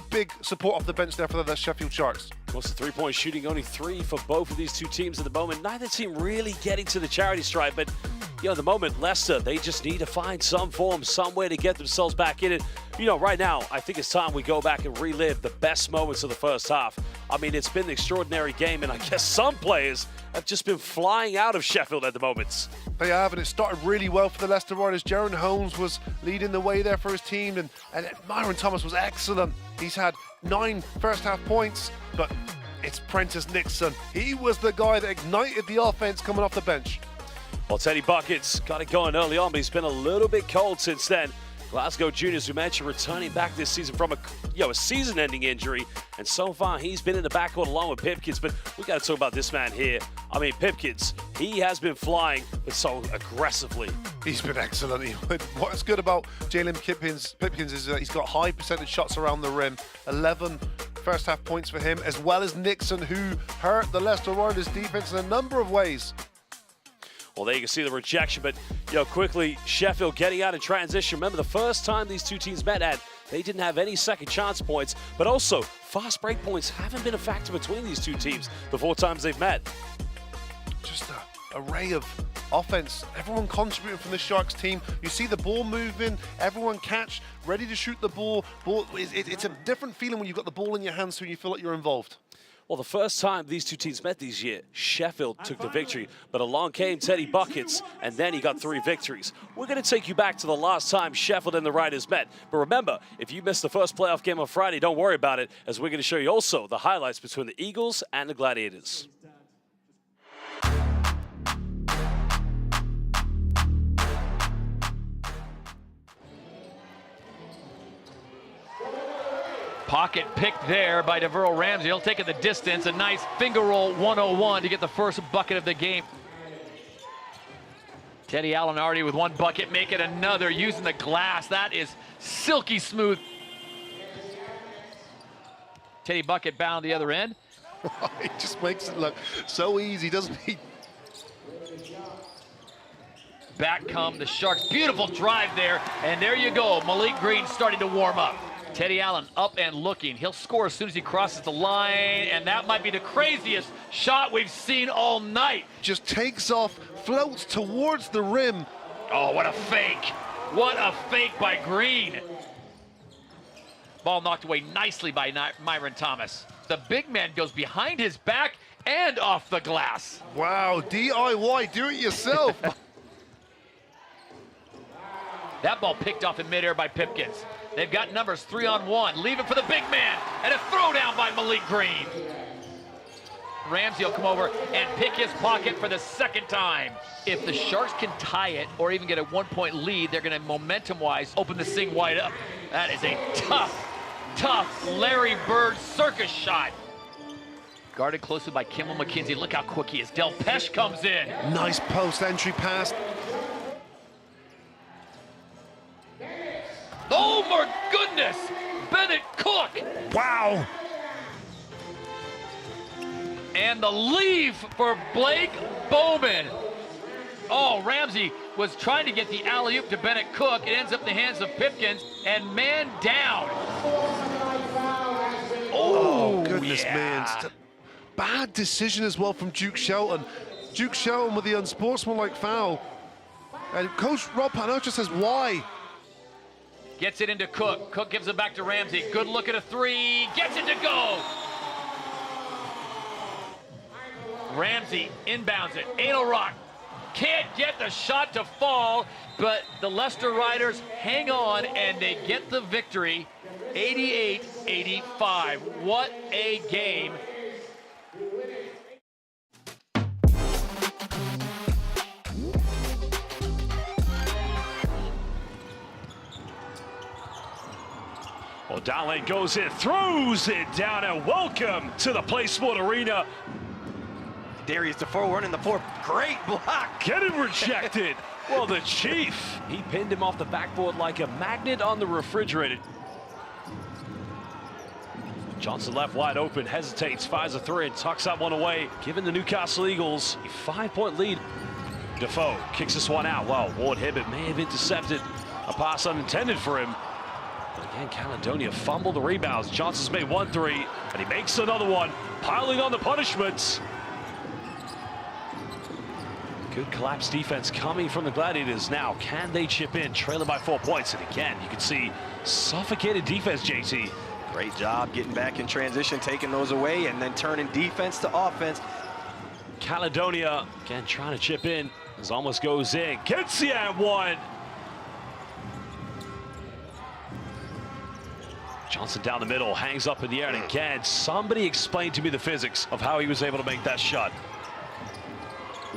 Big support off the bench there for the Sheffield Sharks. Of course, the three-point shooting, only 3 for both of these two teams at the moment. Neither team really getting to the charity stripe, but you know, at the moment, Leicester, they just need to find some form, somewhere to get themselves back in it. You know, right now, I think it's time we go back and relive the best moments of the first half. I mean, it's been an extraordinary game, and I guess some players have just been flying out of Sheffield at the moment. They have, and it started really well for the Leicester Riders. Jaron Holmes was leading the way there for his team, and Myron Thomas was excellent. He's had 9 first-half points, but it's Prentice Nixon. He was the guy that ignited the offense coming off the bench. Well, Teddy Buckets got it going early on, but he's been a little bit cold since then. Glasgow Juniors, who mentioned, returning back this season from a season-ending injury, and so far he's been in the backcourt along with Pipkins. But we got to talk about this man here. I mean, Pipkins, he has been flying, but so aggressively. He's been excellent. What's good about Jalen Pipkins is that he's got high percentage shots around the rim, 11 first-half points for him, as well as Nixon, who hurt the Leicester Riders defense in a number of ways. Well, there you can see the rejection, but quickly, Sheffield getting out in transition. Remember, the first time these two teams met, they didn't have any second chance points, but also fast break points haven't been a factor between these two teams the 4 times they've met. Just an array of offense, everyone contributing from the Sharks team. You see the ball moving, everyone catch, ready to shoot the ball. It's a different feeling when you've got the ball in your hands so you feel like you're involved. Well, the first time these two teams met this year, Sheffield took the victory, but along came Teddy Buckets, and then he got 3 victories. We're going to take you back to the last time Sheffield and the Riders met. But remember, if you missed the first playoff game on Friday, don't worry about it, as we're going to show you also the highlights between the Eagles and the Gladiators. Pocket picked there by Deverl Ramsey. He'll take it the distance. A nice finger roll 101 to get the first bucket of the game. Teddy Allen already with 1 bucket, make it another using the glass. That is silky smooth. Teddy Bucket bound the other end. He just makes it look so easy, doesn't he? Back come the Sharks. Beautiful drive there. And there you go. Malik Green starting to warm up. Teddy Allen up and looking. He'll score as soon as he crosses the line, and that might be the craziest shot we've seen all night. Just takes off, floats towards the rim. Oh, what a fake. What a fake by Green. Ball knocked away nicely by Myron Thomas. The big man goes behind his back and off the glass. Wow, DIY, do it yourself. That ball picked off in midair by Pipkins. They've got numbers 3-on-1. Leave it for the big man. And a throwdown by Malik Green. Ramsey will come over and pick his pocket for the second time. If the Sharks can tie it or even get a 1-point lead, they're going to, momentum-wise, open this thing wide up. That is a tough Larry Bird circus shot. Guarded closely by Kimmel McKenzie. Look how quick he is. Del Pesh comes in. Nice post entry pass. Oh my goodness! Bennett Cook! Wow! And the leave for Blake Bowman. Oh, Ramsey was trying to get the alley-oop to Bennett Cook. It ends up in the hands of Pipkins, and man down. Oh goodness, yeah. man. Bad decision as well from Duke Shelton. Duke Shelton with the unsportsmanlike foul. And Coach Rob Pano just says, why? Gets it into Cook. Cook gives it back to Ramsey. Good look at a 3. Gets it to go. Ramsey inbounds it. Adelrock can't get the shot to fall, but the Leicester Riders hang on and they get the victory. 88-85. What a game. Well, down lane goes in, throws it down, and welcome to the Play Sport Arena. Darius DeFore running the floor. Great block. Getting rejected. Well, the Chief, he pinned him off the backboard like a magnet on the refrigerator. Johnson left wide open, hesitates, fires a 3, and tucks that one away, giving the Newcastle Eagles a 5-point lead. Defoe kicks this one out. Wow, Ward Hibbert may have intercepted a pass unintended for him. But again, Caledonia fumbled the rebounds. Johnson's made 1-3, and he makes another one, piling on the punishments. Good collapse defense coming from the Gladiators now. Can they chip in? Trailing by 4 points. And again, you can see suffocated defense, JT. Great job getting back in transition, taking those away, and then turning defense to offense. Caledonia, again, trying to chip in. This almost goes in. Gets the and one. Johnson down the middle, hangs up in the air, and again, somebody explain to me the physics of how he was able to make that shot.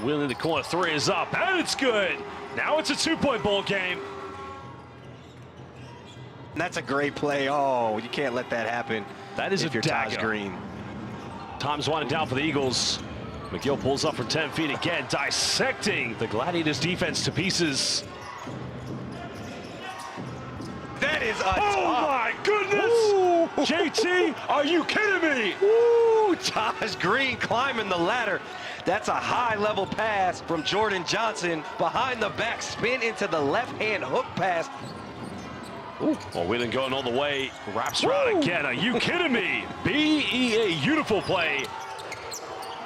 Wheeling the corner, three is up, and it's good. Now it's a 2-point ball game. And that's a great play. Oh, you can't let that happen. That is if a you're dagger. Taj Green. Time's winding down for the Eagles. McGill pulls up from 10 feet again, dissecting the Gladiators defense to pieces. That is a Oh my goodness! JT, are you kidding me? Ooh, Taj Green climbing the ladder. That's a high-level pass from Jordan Johnson. Behind the back, spin into the left-hand hook pass. Ooh. Well, Wheeling going all the way, wraps around again. Are you kidding me? BEA, beautiful play.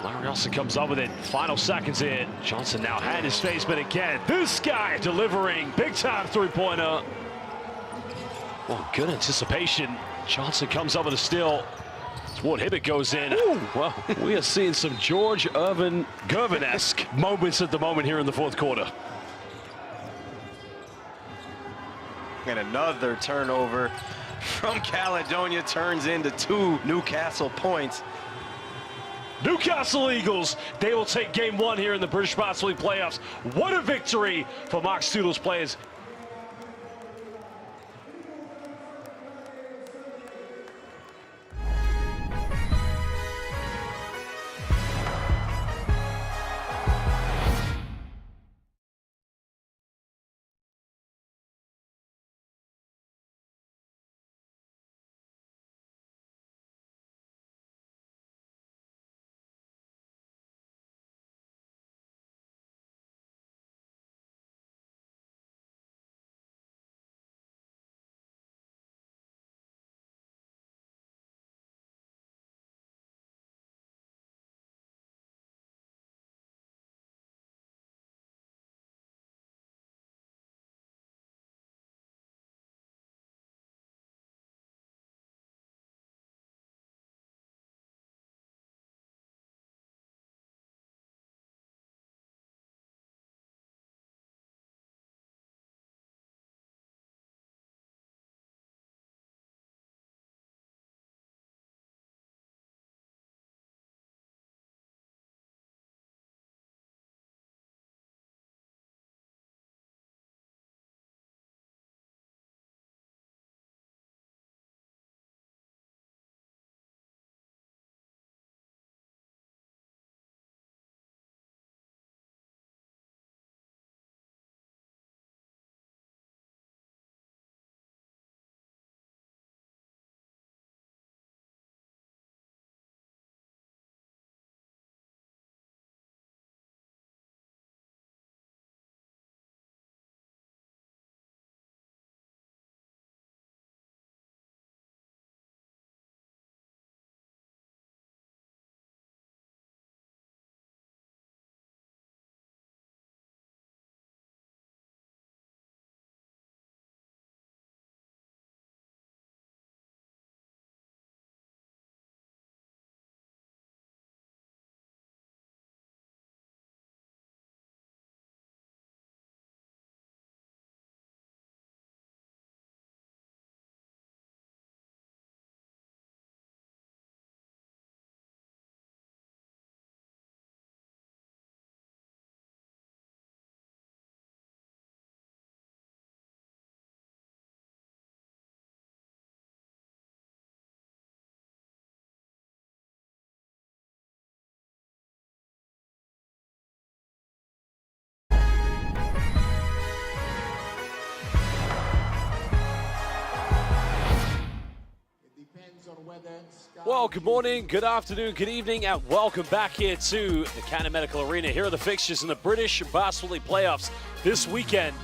Larry Austin comes up with it. Final seconds in. Johnson now had his face, but again, this guy delivering big-time three-pointer. Well, good anticipation. Johnson comes up with a steal. Ward Hibbett goes in. Ooh. Well, we are seeing some George Gervin-esque moments at the moment here in the fourth quarter. And another turnover from Caledonia turns into 2 Newcastle points. Newcastle Eagles, they will take game 1 here in the British Basketball League playoffs. What a victory for Mark Studel's players. Well, good morning, good afternoon, good evening, and welcome back here to the Cannon Medical Arena. Here are the fixtures in the British Basketball League playoffs this weekend.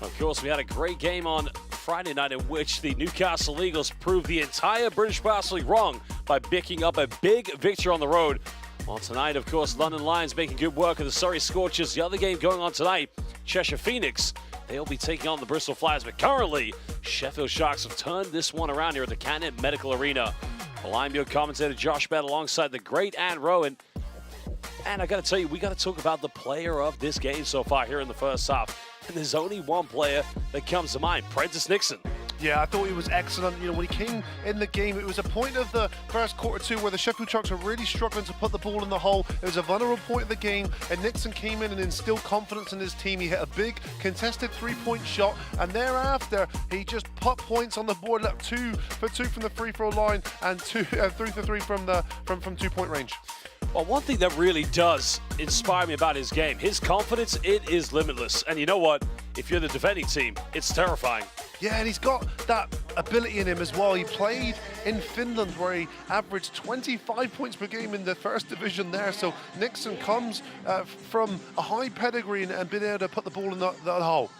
Of course, we had a great game on Friday night in which the Newcastle Eagles proved the entire British Basketball League wrong by picking up a big victory on the road Well, tonight, of course, London Lions making good work of the Surrey Scorchers. The other game going on tonight, Cheshire Phoenix. They'll be taking on the Bristol Flyers, but currently, Sheffield Sharks have turned this one around here at the Cannon Medical Arena. Well, I'm your commentator, Josh Bell, alongside the great Anne Rowan. And I got to tell you, we got to talk about the player of this game so far here in the first half. And there's only one player that comes to mind, Prentice Nixon. Yeah, I thought he was excellent. You know, when he came in the game, it was a point of the first quarter two where the Sheffield Sharks were really struggling to put the ball in the hole. It was a vulnerable point of the game, and Nixon came in and instilled confidence in his team. He hit a big contested three-point shot, and thereafter he just put points on the board, left 2 for 2 from the free throw line and 3 for 3 from 2-point range. Well, one thing that really does inspire me about his game, his confidence, it is limitless. And you know what? If you're the defending team, it's terrifying. Yeah, and he's got that ability in him as well. He played in Finland where he averaged 25 points per game in the first division there. So Nixon comes from a high pedigree and been able to put the ball in that hole.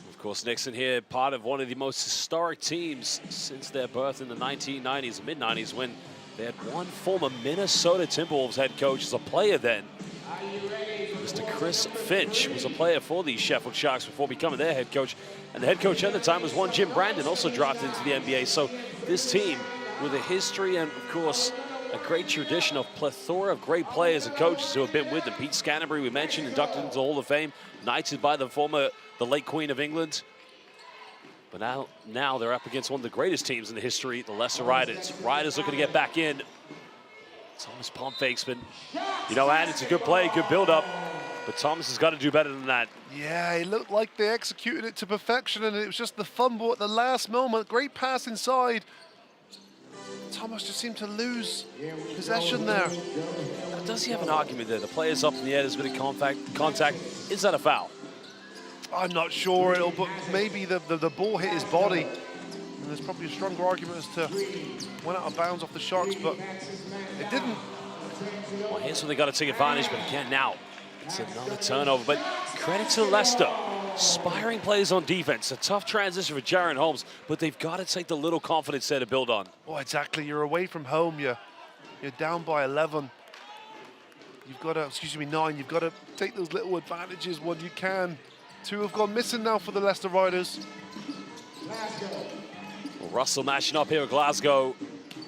Of course, Nixon here, part of one of the most historic teams since their birth in the 1990s, mid-90s, when they had one former Minnesota Timberwolves head coach as a player then. Mr. Chris Finch was a player for the Sheffield Sharks before becoming their head coach. And the head coach at the time was one Jim Brandon, also drafted into the NBA. So this team, with a history and, of course, a great tradition of plethora of great players and coaches who have been with them. Pete Scanterbury, we mentioned, inducted into the Hall of Fame, knighted by the late Queen of England. But now they're up against one of the greatest teams in the history, the Leicester Riders. Riders looking to get back in. Thomas pump fakes, but you know, and it's a good play, good build-up. But Thomas has got to do better than that. Yeah, it looked like they executed it to perfection, and it was just the fumble at the last moment. Great pass inside. Thomas just seemed to lose possession there. Now, does he have an argument there? The player's up in the air, there's a bit of contact. Is that a foul? I'm not sure, but maybe the ball hit his body. And there's probably a stronger argument as to went out of bounds off the Sharks, but it didn't. Well, here's where they got to take advantage, but again now, it's another turnover. But credit to Leicester. Aspiring plays on defense. A tough transition for Jaron Holmes, but they've got to take the little confidence there to build on. Oh, exactly. You're away from home. You're down by 11. You've got to, 9. You've got to take those little advantages when you can. 2 have gone missing now for the Leicester Riders. Well, Russell mashing up here at Glasgow.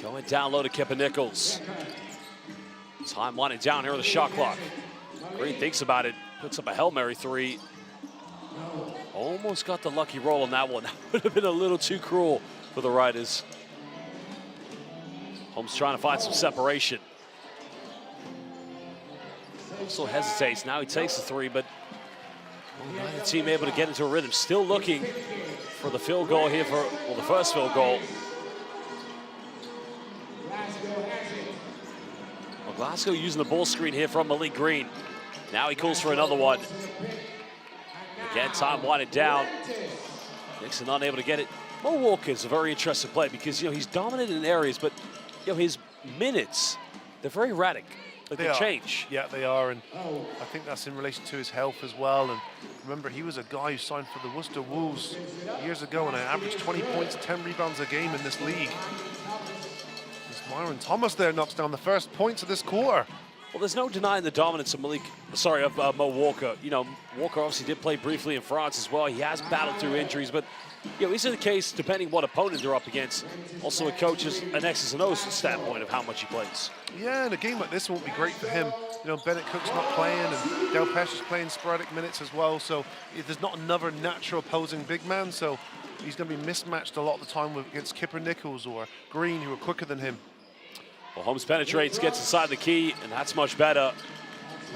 Going down low to Kipper Nichols. Time winding down here on the shot clock. Green thinks about it. Puts up a Hail Mary 3. Almost got the lucky roll on that one. That would have been a little too cruel for the Riders. Holmes trying to find some separation. Also hesitates. Now he takes the 3, but neither team able to get into a rhythm. Still looking for the field goal here for, well, the first field goal. Well, Glasgow using the ball screen here from Malik Green. Now he calls for another one. Again, time winding down. Nixon unable to get it. Mo Walker's a very interesting play because, you know, he's dominant in areas, but, you know, his minutes, they're very erratic. Like they change. Yeah, they are, and I think that's in relation to his health as well. And remember, he was a guy who signed for the Worcester Wolves years ago and averaged 20 points, 10 rebounds a game in this league. As Myron Thomas there knocks down the first points of this quarter. Well, there's no denying the dominance of Mo Walker. You know, Walker obviously did play briefly in France as well. He has battled through injuries, but, you know, is it the case, depending what opponent they're up against, also a coach's an X's and O's standpoint of how much he plays? Yeah, and a game like this won't be great for him. You know, Bennett Cook's not playing, and Del Pesh is playing sporadic minutes as well, so there's not another natural opposing big man, so he's going to be mismatched a lot of the time against Kipper Nichols or Green, who are quicker than him. Well, Holmes penetrates, gets inside the key, and that's much better.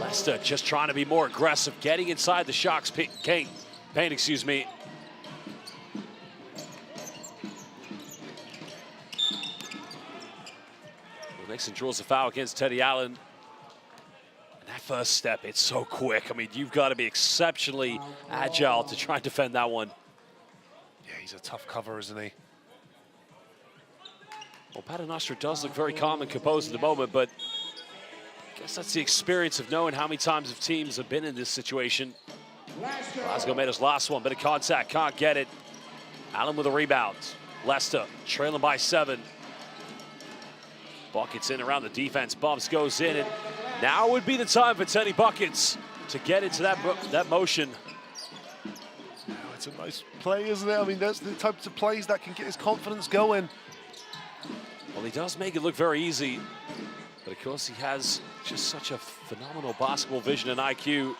Leicester just trying to be more aggressive, getting inside the Sharks paint, excuse me. Well, Nixon draws a foul against Teddy Allen. And that first step, it's so quick. I mean, you've got to be exceptionally agile to try and defend that one. Yeah, he's a tough cover, isn't he? Well, Paternoster does look very calm and composed at the moment, but I guess that's the experience of knowing how many times of teams have been in this situation. Glasgow made his last one, bit of contact, can't get it. Allen with a rebound. Leicester trailing by 7. Buckets in around the defense. Bumps goes in, and now would be the time for Teddy Buckets to get into that motion. Oh, it's a nice play, isn't it? I mean, that's the types of plays that can get his confidence going. Well, he does make it look very easy, but of course he has just such a phenomenal basketball vision and IQ.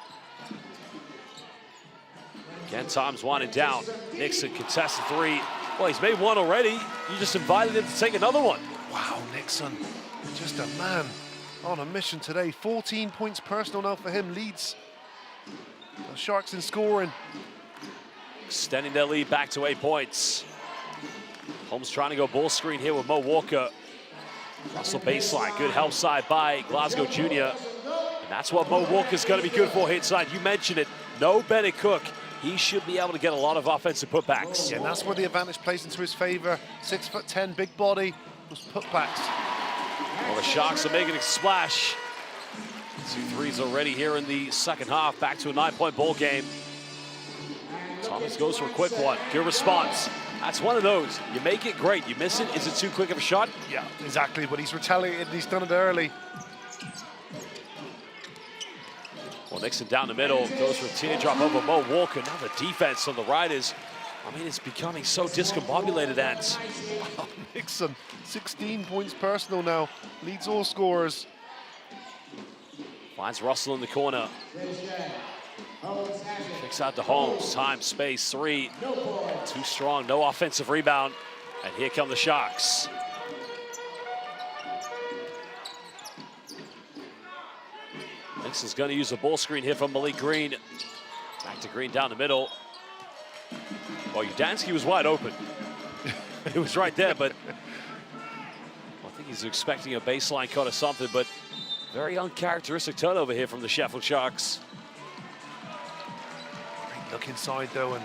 Again, time's winding down. Nixon contested three. Well, he's made one already. You just invited him to take another one. Wow, Nixon, just a man on a mission today. 14 points personal now for him, leads the Sharks in scoring. Extending their lead back to 8 points. Holmes trying to go ball screen here with Mo Walker. Russell baseline, good help side by Glasgow Jr. And that's what Mo Walker's going to be good for here inside. You mentioned it, no Bennett Cook. He should be able to get a lot of offensive putbacks. Yeah, and that's where the advantage plays into his favor. 6'10", big body, those putbacks. Well, the Sharks are making a splash. 2 threes already here in the second half. Back to a 9-point ball game. Thomas goes for a quick one. Good response. That's one of those. You make it, great. You miss it, is it too quick of a shot? Yeah, exactly, but he's retaliated and he's done it early. Well, Nixon down the middle, goes for a teardrop over Mo Walker. Now the defense on the Riders, I mean, it's becoming so discombobulated, Ants. Nixon, 16 points personal now, leads all scorers. Finds Russell in the corner. Kicks out to Holmes, time, space, three. Too strong, no offensive rebound. And here come the Sharks. Nixon's going to use a ball screen here from Malik Green. Back to Green down the middle. Well, Udansky was wide open. It was right there, but I think he's expecting a baseline cut or something, but very uncharacteristic turnover here from the Sheffield Sharks. Great look inside though, and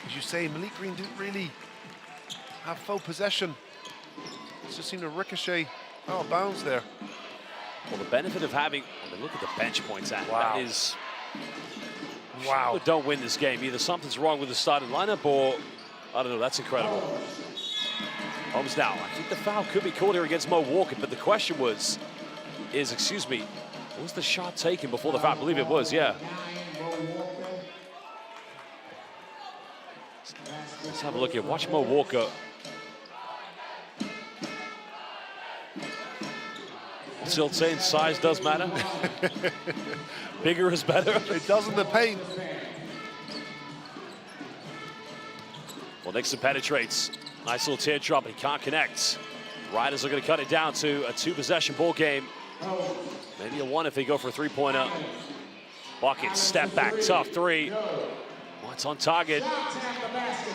as you say, Malik Green didn't really have full possession. It just seemed to ricochet out of bounds there. Well, the benefit of having, I mean, look at the bench points at. Wow. That is, Wow. Charlotte don't win this game. Either something's wrong with the starting lineup or, I don't know, that's incredible. Holmes now, I think the foul could be called here against Mo Walker, but the question is, excuse me, was the shot taken before the foul? I believe it was, yeah. Let's have a look here. Watch Mo Walker. Still saying size does matter. Bigger is better. It does in the paint. Well, Nixon penetrates. Nice little teardrop, but he can't connect. Riders are going to cut it down to a 2-possession ball game. Maybe a 1 if they go for a 3-pointer. Bucket, step back, tough three. Well, it's on target.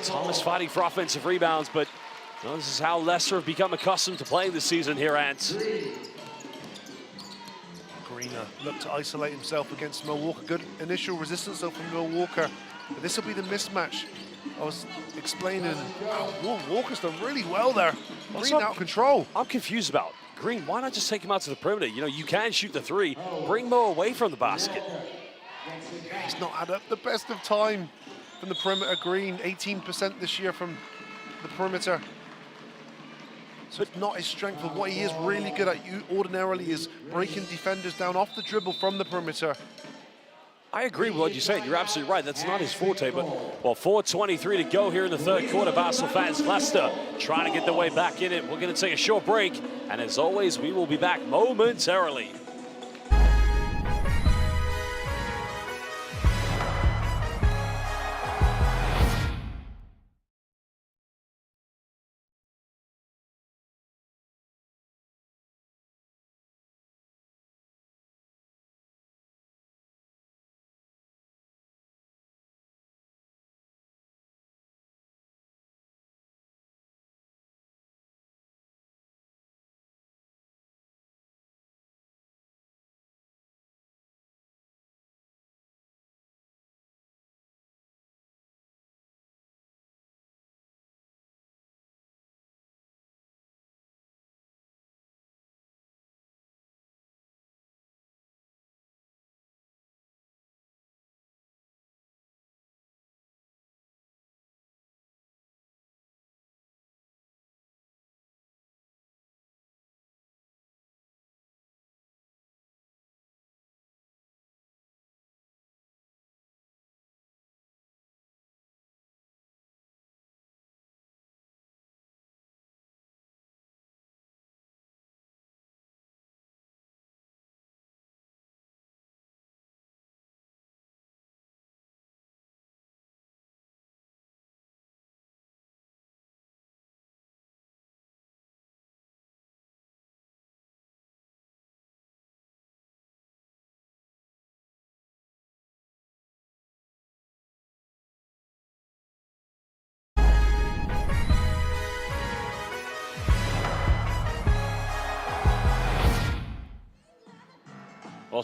Thomas fighting for offensive rebounds, but well, this is how Leicester have become accustomed to playing this season here, Ants. Greener looked to isolate himself against Mo Walker. Good initial resistance though from Mo Walker. But this will be the mismatch. I was explaining, wow, Walker's done really well there. Green out of control. I'm confused about Green. Why not just take him out to the perimeter? You know, you can shoot the three. Bring Mo away from the basket. He's not had the best of time from the perimeter. Green, 18% this year from the perimeter. So it's not his strength, but what he is really good at ordinarily is breaking defenders down off the dribble from the perimeter. I agree with what you said. You're absolutely right. That's not his forte, but well, 4:23 to go here in the third quarter. Basel fans, Leicester trying to get their way back in it. We're going to take a short break, and as always, we will be back momentarily.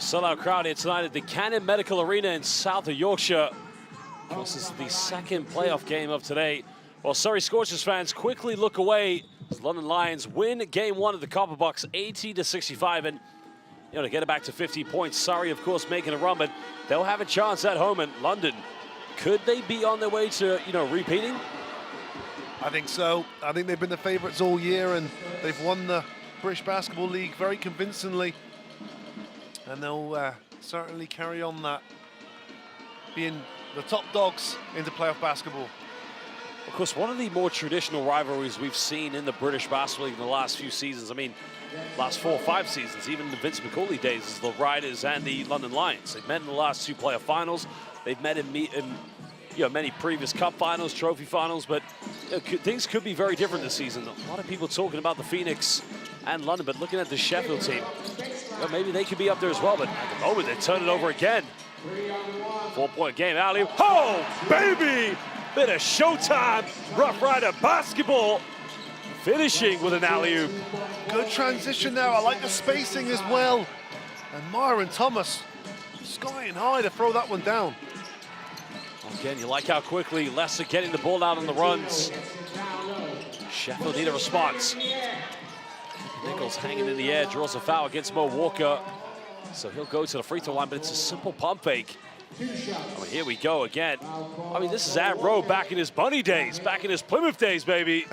sellout crowd here tonight at the Cannon Medical Arena in south of Yorkshire. This is the second playoff game of today. Well, Surrey Scorchers fans quickly look away as London Lions win game one of the Copper Box 80-65. And, to get it back to 50 points, Surrey, of course, making a run, but they'll have a chance at home in London. Could they be on their way to, repeating? I think so. I think they've been the favourites all year, and they've won the British Basketball League very convincingly. And they'll certainly carry on that, being the top dogs into playoff basketball. Of course, one of the more traditional rivalries we've seen in the British Basketball League in the last few seasons, last 4 or 5 seasons, even the Vince McCauley days, is the Riders and the London Lions. They've met in the last 2 playoff finals. They've met in many previous cup finals, trophy finals, but things could be very different this season. A lot of people talking about the Phoenix and London, but looking at the Sheffield team, maybe they could be up there as well, but at the moment, they turn it over again. 4-point game, alley-oop. Oh, baby! Bit of showtime, Rough Rider basketball, finishing with an alley-oop. Good transition there. I like the spacing as well. And Myron Thomas skying high to throw that one down. Again, you like how quickly Leicester getting the ball out on the runs. Sheffield need a response. Nichols hanging in the air, draws a foul against Mo Walker. So he'll go to the free throw line, but it's a simple pump fake. Here we go again. This is Ant Rowe back in his Bunny days, back in his Plymouth days, baby.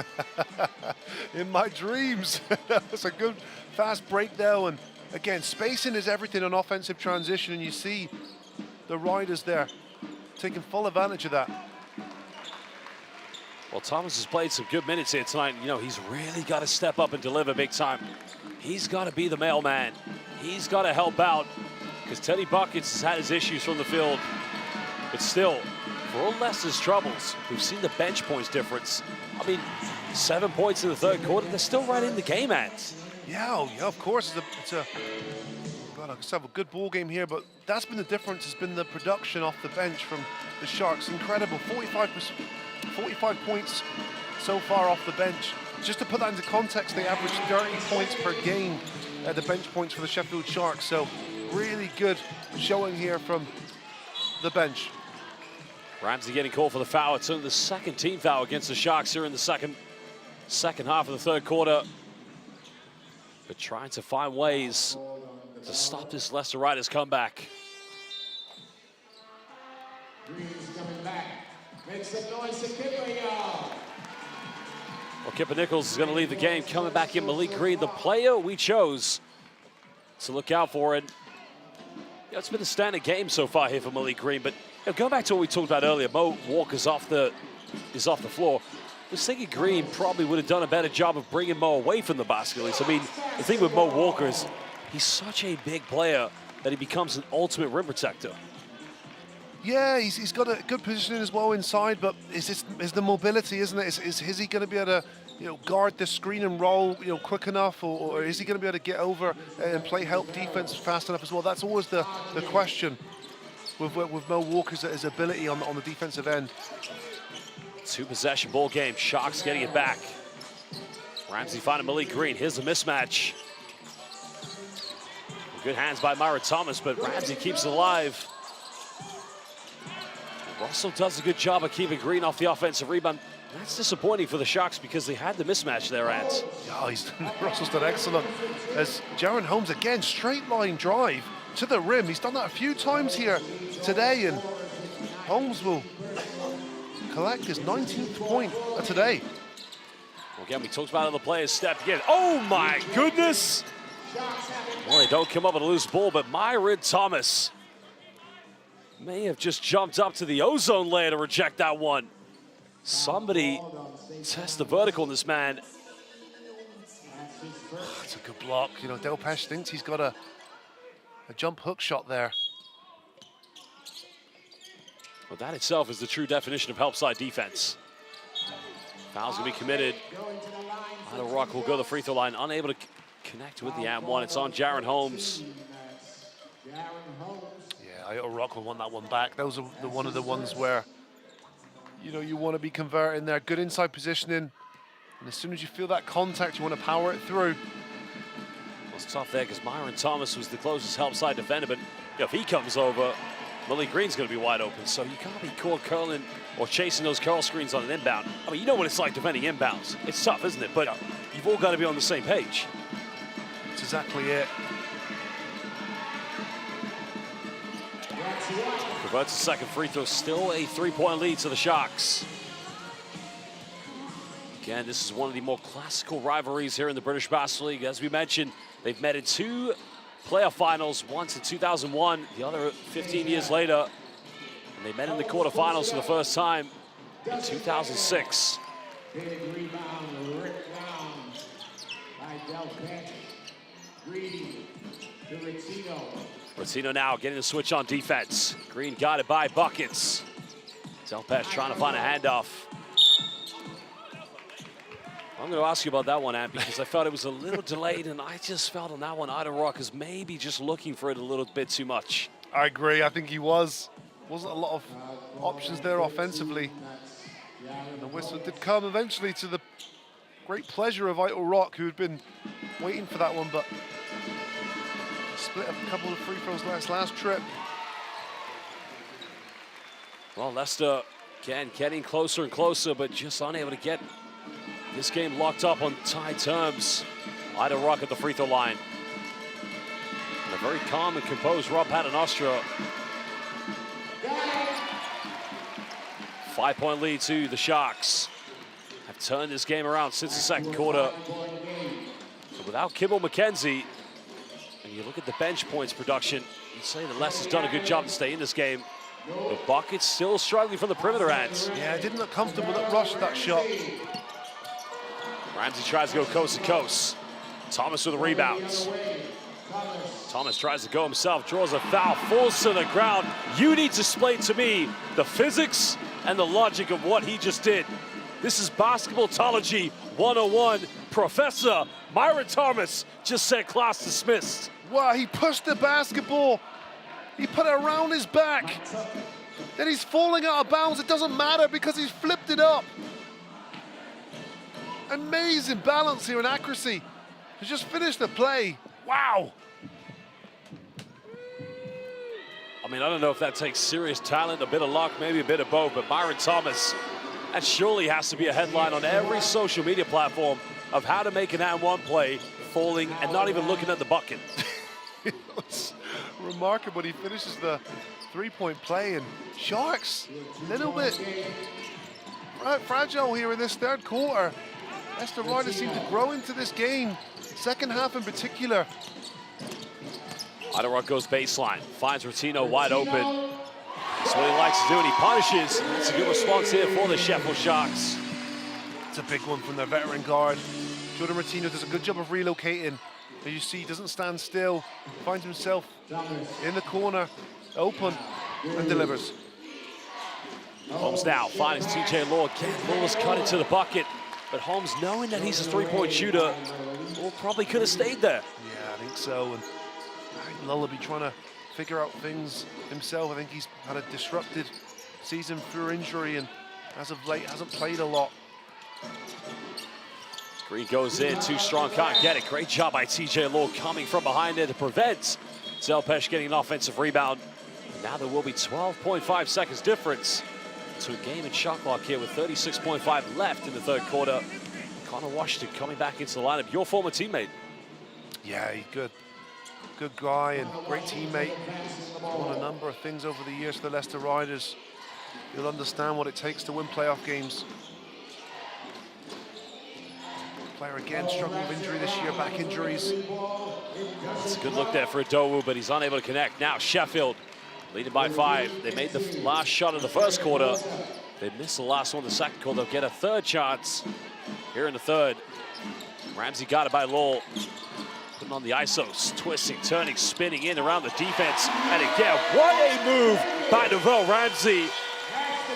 In my dreams. That's a good fast break though. And again, spacing is everything on offensive transition, and you see the Riders there taking full advantage of that. Well, Thomas has played some good minutes here tonight. He's really got to step up and deliver big time. He's got to be the mailman. He's got to help out, because Teddy Buckets has had his issues from the field. But still, for all Leicester's troubles, we've seen the bench points difference. 7 points in the third quarter. They're still right in the game, Ant. Yeah, of course. God, I just have a good ball game here, but that's been the difference. Has been the production off the bench from the Sharks. Incredible, 45 points so far off the bench. Just to put that into context, they average 30 points per game at the bench points for the Sheffield Sharks. So really good showing here from the bench. Ramsey getting called for the foul. It's only the second team foul against the Sharks here in the second half of the third quarter. But trying to find ways to stop this Leicester Riders comeback. Coming back. Make some noise to Kipper, y'all. Well, Kipper Nichols is going to leave the game. Coming back in, Malik Green, the player we chose to look out for. And it's been a standard game so far here for Malik Green. But going back to what we talked about earlier, Mo Walker's off the floor. I was thinking Green probably would have done a better job of bringing Mo away from the basket. The thing with Mo Walker is he's such a big player that he becomes an ultimate rim protector. Yeah, he's got a good positioning as well inside, but is the mobility, isn't it? Is he going to be able to guard the screen and roll quick enough, or is he going to be able to get over and play help defense fast enough as well? That's always the question with Mo Walker's his ability on the defensive end. 2-possession ball game. Sharks getting it back. Ramsey finding Malik Green. Here's the mismatch. Good hands by Myron Thomas, but Ramsey keeps it alive. Russell does a good job of keeping Green off the offensive rebound. That's disappointing for the Sharks because they had the mismatch there, Ant. Oh, Russell's done excellent. As Jaron Holmes, again, straight line drive to the rim. He's done that a few times here today, and Holmes will collect his 19th point today. Well, again, we talked about other players step again. Oh my goodness! Well, they don't come up with a loose ball, but Myron Thomas may have just jumped up to the ozone layer to reject that one. Somebody test the vertical on this man. It's a good block. Delpesh thinks he's got a jump hook shot there. Well, that itself is the true definition of help side defense. Foul's gonna be committed. Ida Rock will go to the free throw line, unable to connect with the and one. It's on Jaron Holmes. Yeah, Ida Rock will want that one back. Those are one of the ones where you want to be converting there. Good inside positioning, and as soon as you feel that contact, you want to power it through. Well, It's tough there because Myron Thomas was the closest help side defender, but if he comes over, Malik Green's going to be wide open. So you can't be curling or chasing those curl screens on an inbound. I mean, you know what it's like defending inbounds. It's tough, isn't it? But you've all got to be on the same page. That's exactly it. Converts the second free throw. Still a 3-point lead to the Sharks. Again, this is one of the more classical rivalries here in the British Basketball League. As we mentioned, they've met in 2 playoff finals, once in 2001, the other 15 years later. And they met in the quarterfinals for the first time in 2006. Big rebound, ripped down by Del Pesh. Green to Rizzino. Rizzino now getting the switch on defense. Green got it by buckets. Del Pesh trying to find a handoff. I'm going to ask you about that one, Ant, because I felt it was a little delayed, and I just felt on that one, Ida Rock is maybe just looking for it a little bit too much. I agree. I think he was. Wasn't a lot of options there offensively. And the whistle did come eventually to the great pleasure of Ito Rock, who had been waiting for that one, but split a couple of free throws last trip. Well, Leicester, again, getting closer and closer, but just unable to get this game locked up on tied terms. Ida Rock at the free throw line. And a very calm and composed Rob Paternostra. 5-point lead to the Sharks. Have turned this game around since the second quarter. So without Kibble McKenzie, and you look at the bench points production, you'd say that Leicester's done a good job to stay in this game. But Bucket's still struggling from the perimeter ends. Yeah, didn't look comfortable that rush that shot. Ramsey tries to go coast to coast. Thomas with the rebounds. Thomas tries to go himself, draws a foul, falls to the ground. You need to explain to me the physics and the logic of what he just did. This is Basketballtology 101. Professor Myron Thomas just said class dismissed. Wow, he pushed the basketball. He put it around his back. Then he's falling out of bounds. It doesn't matter because he's flipped it up. Amazing balance here and accuracy. He just finished the play. Wow. I mean, I don't know if that takes serious talent, a bit of luck, maybe a bit of both, but Myron Thomas, that surely has to be a headline on every social media platform of how to make an and-one play, falling and not even looking at the bucket. It was remarkable. He finishes the three-point play, and Sharks a little bit fragile here in this third quarter. Leicester Riders seem to grow into this game, second half in particular. Ida Rock goes baseline, finds Rizzino wide open. That's what he likes to do, and he punishes. That's a good response here for the Sheffield Sharks. It's a big one from their veteran guard. Jordan Rizzino does a good job of relocating. As you see, he doesn't stand still, finds himself in the corner, open, and delivers. Holmes now finds TJ Law. Ball was cut into the bucket, but Holmes, knowing that he's a three-point shooter, well, probably could have stayed there. Yeah, I think so. And Lullaby trying to figure out things himself. I think he's had a disrupted season through injury, and as of late hasn't played a lot. Green goes in, too strong, can't get it. Great job by TJ Law coming from behind there to prevent Del Pesh getting an offensive rebound. And now there will be 12.5 seconds difference to a game in shot clock here with 36.5 left in the third quarter. Connor Washington coming back into the lineup, your former teammate. Yeah, he's good. Good guy and great teammate. Won a number of things over the years for the Leicester Riders. He'll understand what it takes to win playoff games. Player again struggling with injury this year, back injuries. It's a good look there for Adowu, but he's unable to connect. Now Sheffield leading by 5. They made the last shot of the first quarter. They missed the last one in the second quarter. They'll get a third chance here in the third. Ramsey got it by Lowell. Putting on the isos, twisting, turning, spinning in around the defense. And again, what a move by Novel Ramsey.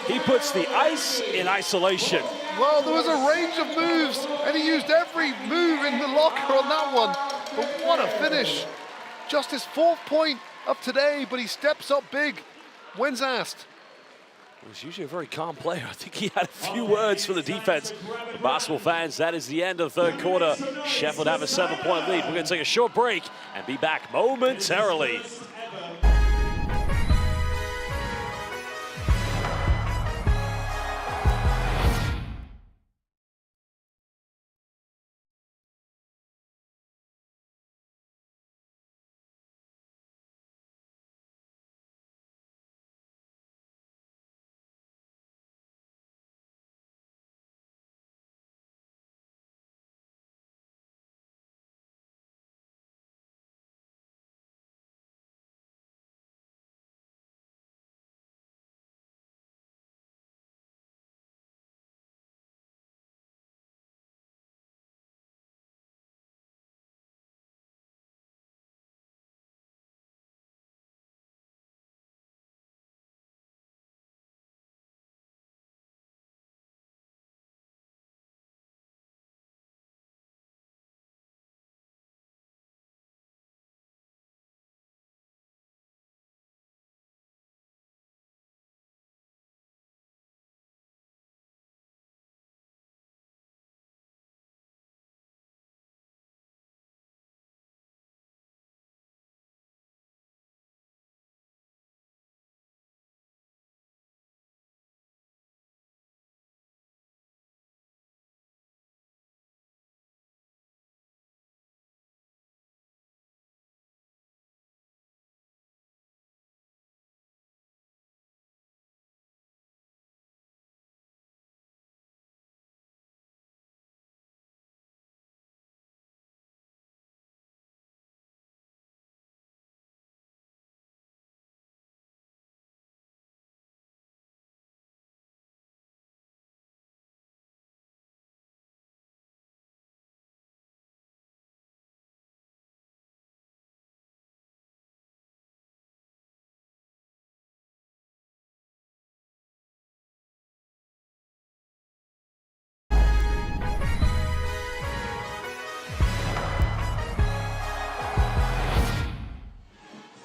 He puts the ice in isolation. Well, there was a range of moves, and he used every move in the locker on that one. But what a finish. Just his 4th point of today, but he steps up big. When's asked. He's usually a very calm player. I think he had a few words for the defense. Basketball fans, that is the end of the third quarter. Sheffield have a 7-point lead. We're going to take a short break and be back momentarily.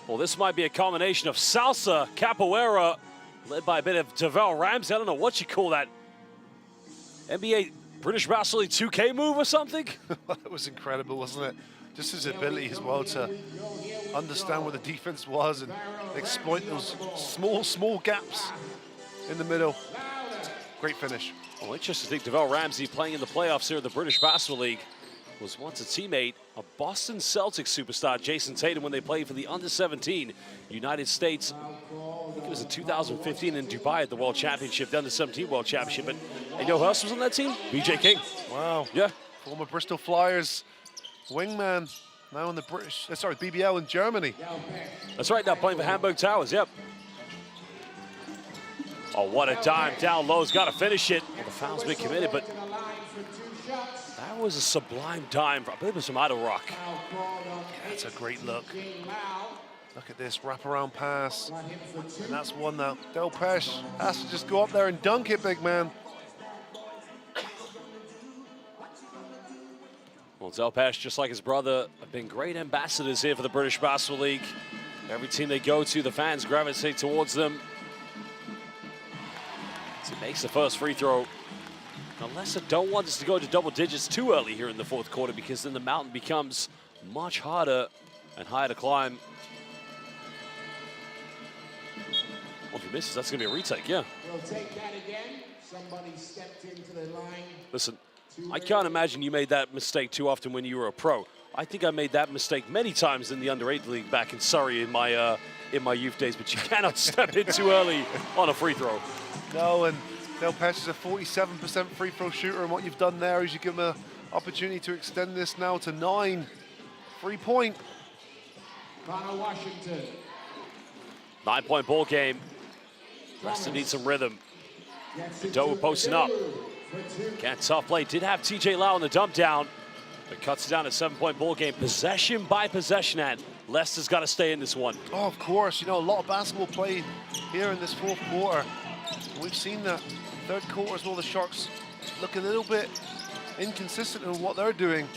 Well, this might be a combination of salsa, capoeira, led by a bit of Devel Ramsey. I don't know what you call that. NBA British Basketball League 2K move or something? It was incredible, wasn't it? Just his ability as well to understand where the defense was and exploit those small gaps in the middle. Great finish. Well, interesting to think Devel Ramsey playing in the playoffs here at the British Basketball League was once a teammate of Boston Celtics superstar Jason Tatum when they played for the under-17 United States. I think it was in 2015 in Dubai at the World Championship, the under-17 World Championship. And you know who else was on that team? BJ King. Wow. Yeah. Former Bristol Flyers wingman, now in the BBL in Germany. That's right, now playing for Hamburg Towers, yep. Oh, what a dime down low. He's got to finish it. Well, the foul's been committed, but that was a sublime dime. I believe it was from Idle Rock. Yeah, that's a great look. Look at this wraparound pass. And that's one that Del Pesh has to just go up there and dunk it, big man. Well, Del Pesh, just like his brother, have been great ambassadors here for the British Basketball League. Every team they go to, the fans gravitate towards them. As he makes the first free throw. Now, Leicester don't want us to go to double digits too early here in the fourth quarter, because then the mountain becomes much harder and higher to climb. Well, if he misses, that's going to be a retake, yeah. We'll take that again. Somebody stepped into the line. Listen, I can't imagine you made that mistake too often when you were a pro. I think I made that mistake many times in the under-8 league back in Surrey in my youth days, but you cannot step in too early on a free throw. No, and Del Pesh is a 47% free throw shooter, and what you've done there is you give him an opportunity to extend this now to 9. 3-point. Connor Washington. 9-point ball game. Leicester needs some rhythm. Doe posting up. Can't tough play. Did have TJ Lau on the dump down, but cuts it down to 7-point ball game. Possession by possession, and Leicester's got to stay in this one. Oh, of course. You know, a lot of basketball played here in this fourth quarter. We've seen that third quarter as well. The Sharks look a little bit inconsistent in what they're doing.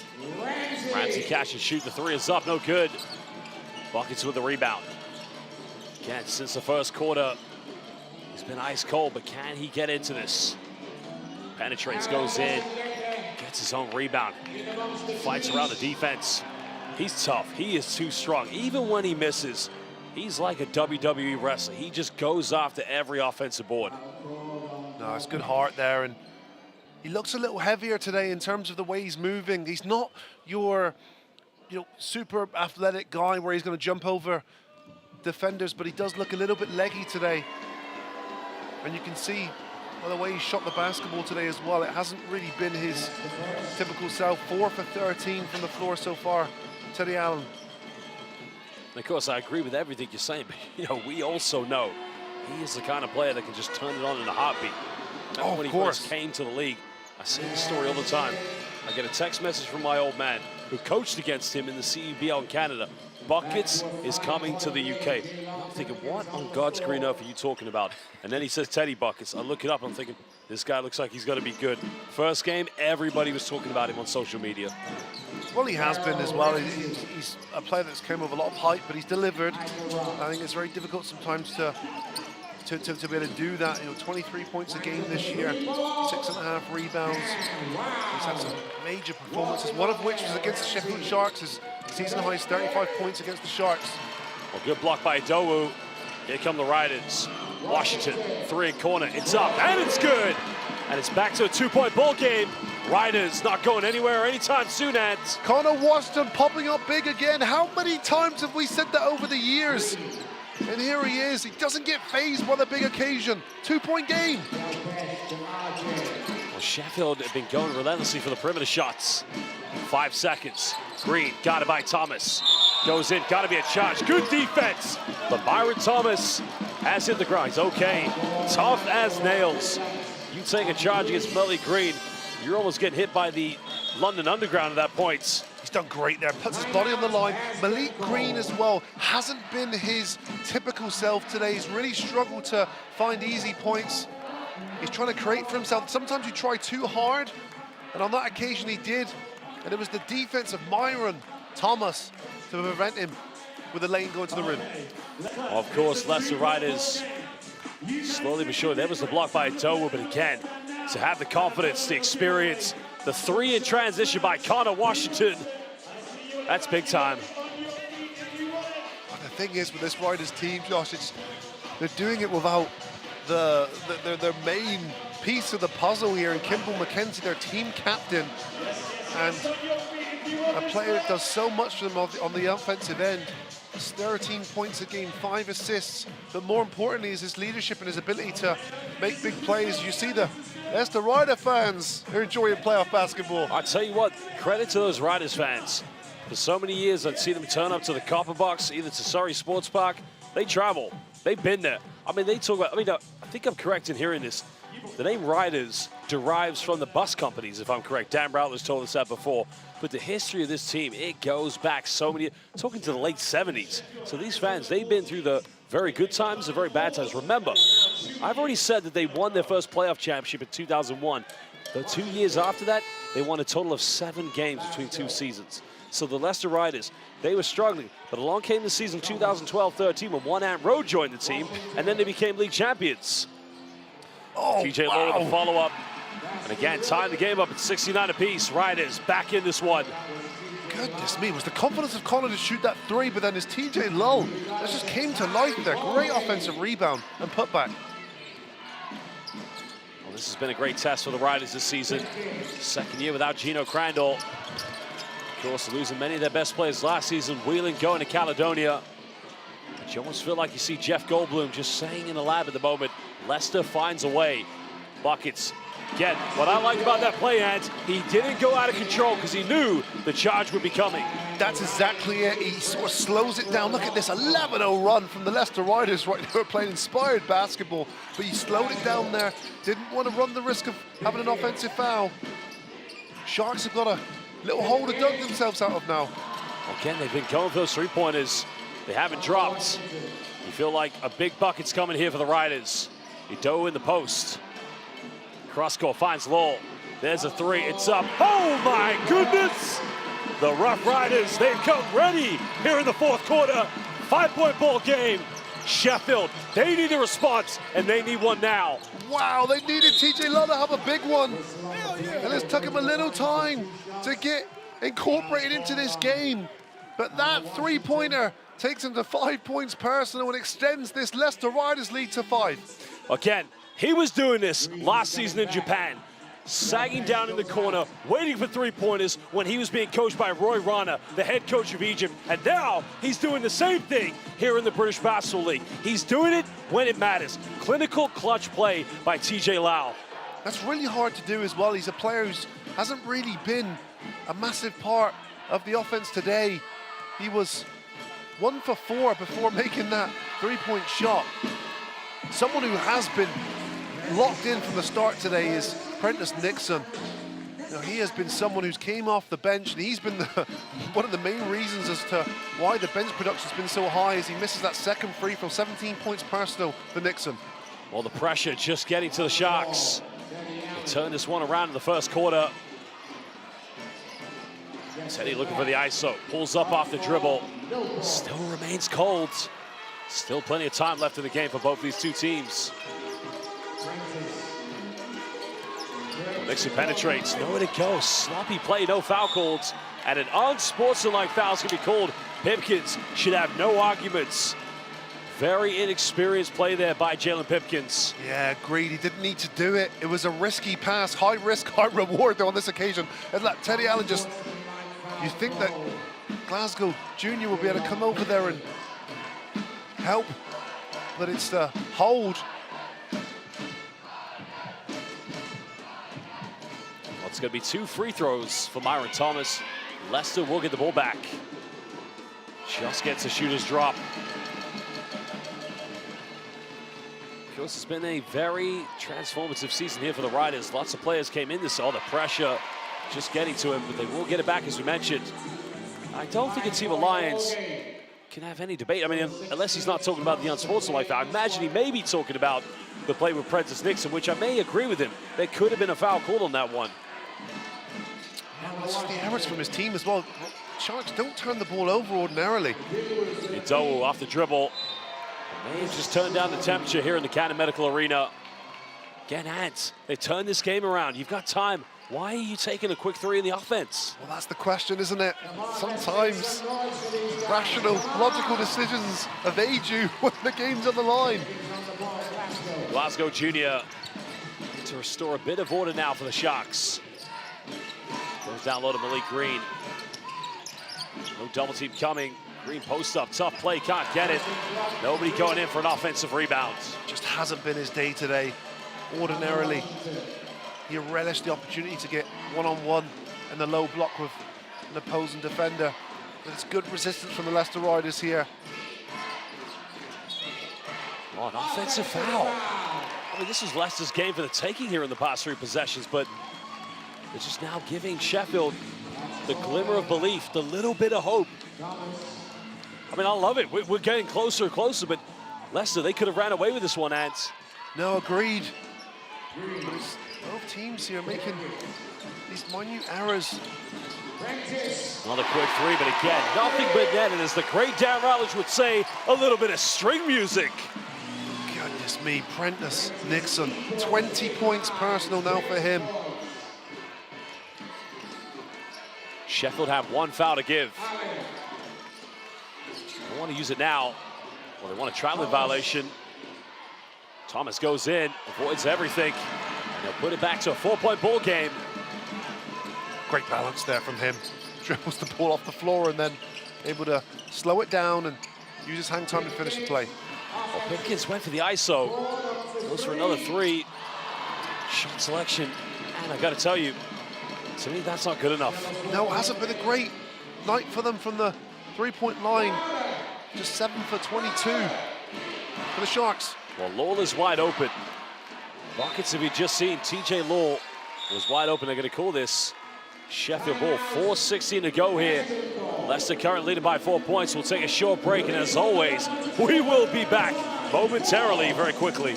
Ramsey catch and shoot. The three is up, no good. Buckets with the rebound. Again, since the first quarter, he's been ice cold, but can he get into this? Penetrates, goes in, gets his own rebound, fights around the defense. He's tough. He is too strong. Even when he misses, he's like a WWE wrestler. He just goes after every offensive board. No, it's good heart there, and he looks a little heavier today in terms of the way he's moving. He's not your, super athletic guy where he's going to jump over defenders, but he does look a little bit leggy today. And you can see by the way he shot the basketball today as well, it hasn't really been his typical self. 4 for 13 from the floor so far, Teddy Allen. And of course, I agree with everything you're saying, but we also know he is the kind of player that can just turn it on in a heartbeat. Oh, when he first came to the league, I say this story all the time. I get a text message from my old man who coached against him in the CEBL in Canada. Buckets is coming to the UK. I'm thinking, what on God's green earth are you talking about? And then he says Teddy Buckets. I look it up, I'm thinking, this guy looks like he's going to be good. First game, everybody was talking about him on social media. Well, he has been as well. He's a player that's come with a lot of hype, but he's delivered. I think it's very difficult sometimes to be able to do that. 23 points a game this year, 6.5 rebounds. He's had some major performances, one of which was against the Sheffield Sharks. His season high is 35 points against the Sharks. Well, good block by Dowu. Here come the Riders. Washington, 3 in corner. It's up, and it's good. And it's back to a 2-point ball game. Riders not going anywhere anytime soon, and Connor Washington popping up big again. How many times have we said that over the years? And here he is. He doesn't get fazed by the big occasion. 2-point game. Well, Sheffield have been going relentlessly for the perimeter shots. 5 seconds. Green, got it by Thomas. Goes in, got to be a charge. Good defense. But Byron Thomas has hit the ground. He's okay. Tough as nails. You take a charge against Melly Green, you're almost getting hit by the London Underground at that point. He's done great there, puts his body on the line. Malik Green as well hasn't been his typical self today. He's really struggled to find easy points. He's trying to create for himself. Sometimes you try too hard, and on that occasion he did. And it was the defense of Myron Thomas to prevent him with the lane going to the rim. Of course, Leicester Riders, slowly but surely, there was the block by Dowu, but again, to have the confidence, the experience, the 3 in transition by Connor Washington, that's big time. The thing is with this Riders team, Josh, they're doing it without their main piece of the puzzle here, and Kimball McKenzie, their team captain, and a player that does so much for them on the offensive end. 13 points a game, 5 assists, but more importantly is his leadership and his ability to make big plays. You see the Leicester Rider fans who are enjoying playoff basketball. I tell you what, credit to those Riders fans. For so many years, I'd see them turn up to the Copper Box, either to Surrey Sports Park. They travel. They've been there. I mean, they talk about, I think I'm correct in hearing this. The name Riders derives from the bus companies, if I'm correct. Dan Broutler's told us that before. But the history of this team, it goes back so many, talking to the late 70s. So these fans, they've been through the very good times, the very bad times. Remember, I've already said that they won their first playoff championship in 2001. The 2 years after that, they won a total of 7 games between 2 seasons. So the Leicester Riders, they were struggling. But along came the season 2012-13 when One Ant Road joined the team, and then they became league champions. Oh, TJ Lowe with the follow-up. And again, tying the game up at 69 apiece. Riders back in this one. Goodness me, it was the confidence of Connor to shoot that 3, but then his TJ Lowe, that just came to life there. Great offensive rebound and putback. Well, this has been a great test for the Riders this season. Second year without Gino Crandall. Of course, losing many of their best players last season. Wheeling going to Caledonia. But you almost feel like you see Jeff Goldblum just saying in the lab at the moment, Leicester finds a way. Buckets. Again, what I like about that play, Ant, he didn't go out of control because he knew the charge would be coming. That's exactly it. He sort of slows it down. Look at this 11-0 run from the Leicester Riders right now, playing inspired basketball. But he slowed it down there. Didn't want to run the risk of having an offensive foul. Sharks have got a little hole to dug themselves out of now. Again, they've been going for those 3-pointers. They haven't dropped. You feel like a big bucket's coming here for the Riders. Ido in the post. Cross-court finds Lowell. There's a 3. It's up. Oh, my goodness! The Rough Riders, they've come ready here in the 4th quarter. 5-point ball game. Sheffield, they need a response, and they need one now. Wow, they needed TJ Lowe to have a big one. And it's took him a little time to get incorporated into this game. But that three-pointer takes him to 5 points personal and extends this Leicester Riders lead to 5. Again, he was doing this last season in Japan, sagging down in the corner, waiting for three-pointers when he was being coached by Roy Rana, the head coach of Egypt. And now he's doing the same thing here in the British Basketball League. He's doing it when it matters. Clinical clutch play by TJ Lowe. That's really hard to do as well. He's a player who hasn't really been a massive part of the offense today. He was 1 for 4 before making that three-point shot. Someone who has been locked in from the start today is Prentice Nixon. You know, he has been someone who's came off the bench, and he's been one of the main reasons as to why the bench production's been so high as he misses that second free throw. 17 points personal for Nixon. Well, the pressure just getting to the Sharks. They turn this one around in the first quarter. Teddy looking for the ISO, pulls up off the dribble, still remains cold. Still plenty of time left in the game for both these two teams. Nixon penetrates, nowhere to go. Sloppy play, no foul calls, and an unsportsmanlike foul is going to be called. Pipkins should have no arguments. Very inexperienced play there by Jalen Pipkins. Yeah, agreed. He didn't need to do it. It was a risky pass, high risk, high reward though on this occasion. And like Teddy Allen just, you think that Glasgow Junior will be able to come over there and help, but it's the hold. Well, it's going to be 2 free throws for Myron Thomas. Leicester will get the ball back. Just gets a shooter's drop. Of course, it's been a very transformative season here for the Riders. Lots of players came in this, all the pressure just getting to him, but they will get it back, as we mentioned. I don't think a team of Lions can have any debate. I mean, unless he's not talking about the unsportsmanlike foul. I imagine he may be talking about the play with Prentice Nixon, which I may agree with him. There could have been a foul called on that one. Yeah, it's just the errors from his team as well. Sharks don't turn the ball over ordinarily. Idowu off the dribble. May have just turned down the temperature here in the Cannon Medical Arena. Again, Ants, they turn this game around. You've got time. Why are you taking a quick three in the offense? Well, that's the question, isn't it? Sometimes rational, logical decisions evade you when the game's on the line. Glasgow Junior to restore a bit of order now for the Sharks. Goes down low to Malik Green. No double team coming. Green post up, tough play, can't get it. Nobody going in for an offensive rebound. Just hasn't been his day today. Ordinarily, he relished the opportunity to get one-on-one in the low block with an opposing defender. But it's good resistance from the Leicester Riders here. Oh, an offensive foul. I mean, this was Leicester's game for the taking here in the past 3 possessions, but they're just now giving Sheffield the glimmer of belief, the little bit of hope. I mean, I love it. We're getting closer and closer, but Leicester, they could have ran away with this one, Ants. No, agreed. But it's both teams here making these minute errors. Another quick three, but again, nothing but net. And as the great Dan Rutledge would say, a little bit of string music. Goodness me, Prentice Nixon, 20 points personal now for him. Sheffield have 1 foul to give. They want to use it now. Well, they want a traveling violation. Thomas goes in, avoids everything, and they'll put it back to a 4-point ball game. Great balance there from him. Dribbles the ball off the floor and then able to slow it down and use his hang time to finish the play. Well, Pipkins went for the ISO. Goes for another 3. Shot selection, and I got to tell you, to me, that's not good enough. No, it hasn't been a great night for them from the three-point line. Just 7 for 22 for the Sharks. Well, Lawler's wide open. Buckets have you just seen. TJ Law was wide open. They're going to call this Sheffield ball. 4:16 to go here. Leicester currently leading by 4 points. We'll take a short break, and as always, we will be back momentarily, very quickly.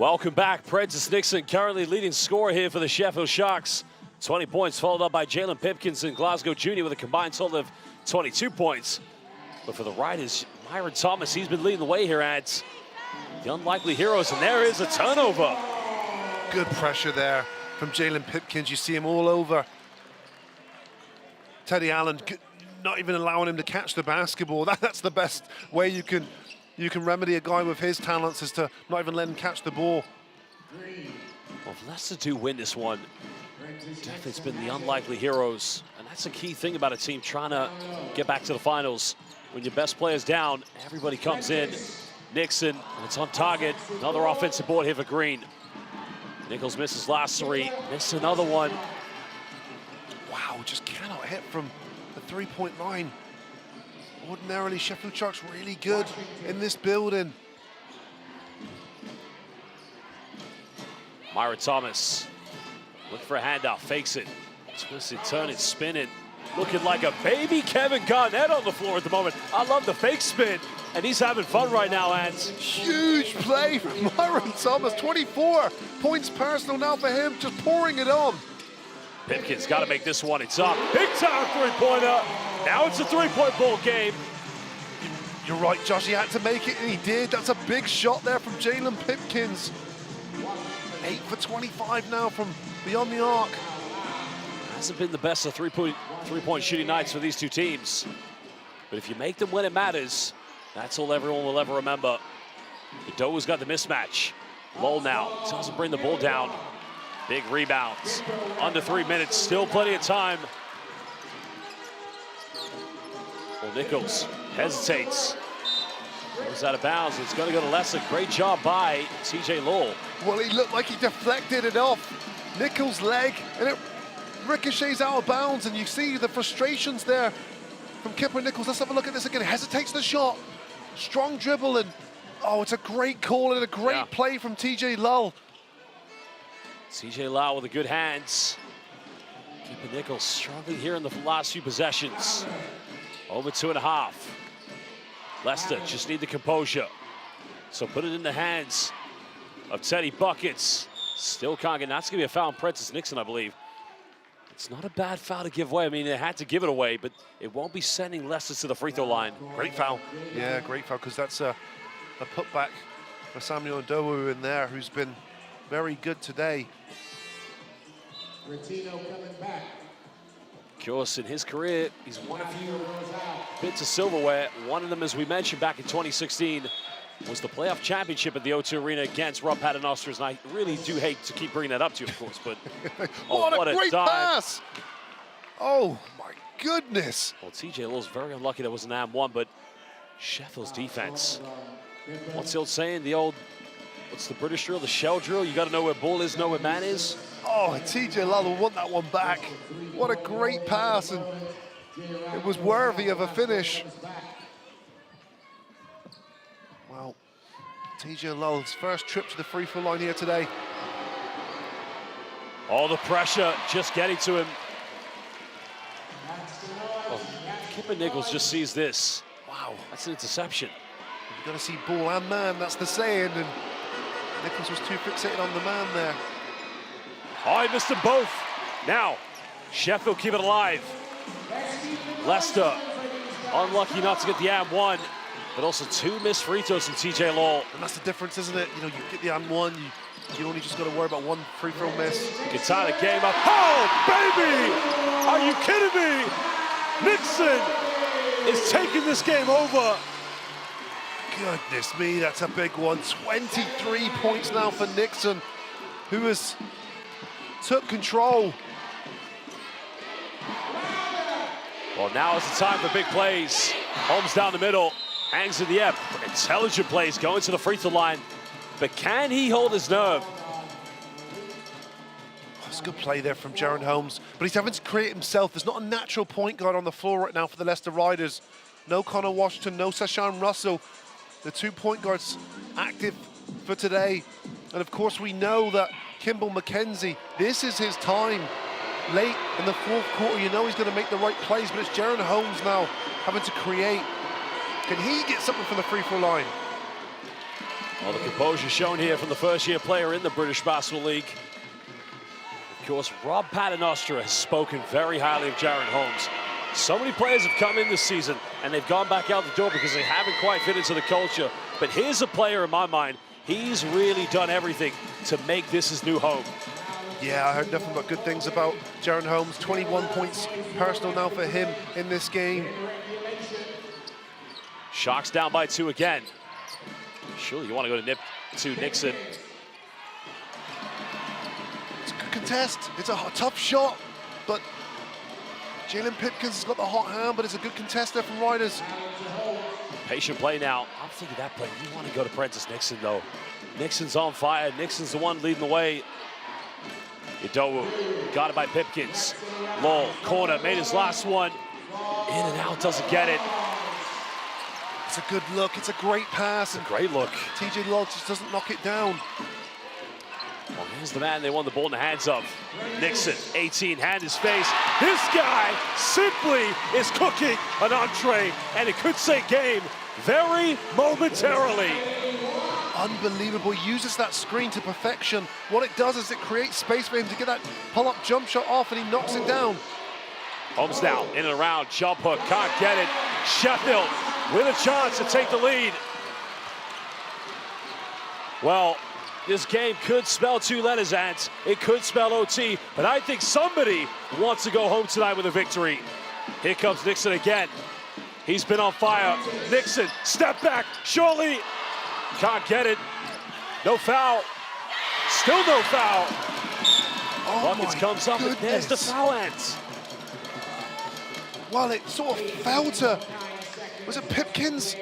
Welcome back. Prentice Nixon currently leading scorer here for the Sheffield Sharks. 20 points, followed up by Jalen Pipkins and Glasgow Jr. with a combined total of 22 points. But for the Riders, Myron Thomas, he's been leading the way here at the unlikely heroes, and there is a turnover. Good pressure there from Jalen Pipkins. You see him all over Teddy Allen, not even allowing him to catch the basketball. That's the best way you can remedy a guy with his talents, is to not even let him catch the ball. Well, if Leicester do win this one, definitely it's been the unlikely heroes. And that's a key thing about a team trying to get back to the finals. When your best player's down, everybody comes in. Nixon, and it's on target. Another offensive board here for Green. Nichols misses last three, missed another one. Wow, just cannot hit from the three-point line. Ordinarily, Sheffield Sharks really good in this building. Myra Thomas, look for a handoff, fakes it. Twisted, turning, spinning. Looking like a baby Kevin Garnett on the floor at the moment. I love the fake spin, and he's having fun right now, Ants. Huge play from Myron Thomas. 24 points personal now for him, just pouring it on. Pipkins got to make this one. It's up. Big time three-pointer. Now it's a three-point ball game. You're right, Josh. He had to make it, and he did. That's a big shot there from Jalen Pipkins. 8 for 25 now from beyond the arc. Hasn't been the best of three-point shooting nights for these two teams. But if you make them when it matters, that's all everyone will ever remember. Doe's got the mismatch. Lowell now doesn't bring the ball down. Big rebounds. Under 3 minutes, still plenty of time. Well, Nichols hesitates. Goes out of bounds. It's going to go to Leicester. Great job by TJ Lowell. Well, he looked like he deflected it off Nichols' leg, and it ricochets out of bounds, and you see the frustrations there from Kipper Nichols. Let's have a look at this again. Hesitates the shot. Strong dribble, and oh, it's a great call and a great play from TJ Lowell. TJ Lowell with the good hands. Kipper Nichols struggling here in the last few possessions. Over 2.5. Leicester just need the composure. So put it in the hands of Teddy Buckets. Still can't get, that's gonna be a foul on Prentice Nixon, I believe. It's not a bad foul to give away. I mean, they had to give it away, but it won't be sending Leicester to the free throw line. Great foul. Yeah, great foul, because that's a putback for Samuel Doe in there, who's been very good today. Retino coming back. Of course, in his career, he's won a few bits of silverware. One of them, as we mentioned back in 2016, was the playoff championship at the O2 Arena against Rob Paternosters. And I really do hate to keep bringing that up to you, of course, but what a great pass! Oh, my goodness. Well, TJ Lowell's very unlucky that was an and one, but Sheffield's defense. What's the old saying? What's the British drill? The shell drill? You got to know where ball is, know where man is. Oh, TJ Lowell won that one back. What a great pass, and it was worthy of a finish. Well, TJ Lowell's first trip to the free throw line here today. All the pressure just getting to him. Oh, Kipper Nichols just sees this. Wow, that's an interception. You've got to see ball and man, that's the saying, and Nichols was too fixated on the man there. Oh, he missed them both. Now, Sheffield keep it alive. Leicester unlucky not to get the and one, but also 2 missed free throws from TJ Lowell. And that's the difference, isn't it? You know, you get the and one, you only just got to worry about 1 free throw miss. You can tie the game up. Oh, baby! Are you kidding me? Nixon is taking this game over. Goodness me, that's a big one. 23 points now for Nixon, who has took control. Well, now is the time for big plays. Holmes down the middle, hangs in the air. Intelligent plays going to the free throw line. But can he hold his nerve? It's a good play there from Jaron Holmes, but he's having to create himself. There's not a natural point guard on the floor right now for the Leicester Riders. No Connor Washington, no Sashan Russell. The 2 point guards active for today. And of course, we know that Kimball McKenzie, this is his time. Late in the 4th quarter, you know he's going to make the right plays, but it's Jaron Holmes now having to create. Can he get something from the free throw line? Well, the composure shown here from the first-year player in the British Basketball League. Of course, Rob Paternostra has spoken very highly of Jaron Holmes. So many players have come in this season, and they've gone back out the door because they haven't quite fit into the culture. But here's a player in my mind, he's really done everything to make this his new home. Yeah, I heard nothing but good things about Jaron Holmes. 21 points personal now for him in this game. Sharks down by 2 again. Surely you want to go to Nixon. It's a good contest. It's a tough shot, but Jalen Pipkins has got the hot hand, but it's a good contest there from Riders. Patient play now. I'm thinking that play, you want to go to Prentice Nixon, though. Nixon's on fire. Nixon's the one leading the way. Idowu got it by Pipkins. Lowell, corner, made his last one. In and out, doesn't get it. It's a good look. It's a great pass. It's a great look. TJ Lodge just doesn't knock it down. Well, here's the man they want the ball in the hands of. Nixon, 18, hand his face. This guy simply is cooking an entree, and it could say game very momentarily. Unbelievable. He uses that screen to perfection. What it does is it creates space for him to get that pull-up jump shot off, and he knocks it down. Holmes now in and around, jump hook, can't get it. Sheffield with a chance to take the lead. Well, this game could spell 2 letters, Ants. It could spell OT, but I think somebody wants to go home tonight with a victory. Here comes Nixon again. He's been on fire. Nixon, step back, surely. Can't get it. No foul. Still no foul. Oh, Buckets comes up, and there's the foul, Ants. Well, it sort of fell to, was it Pipkins?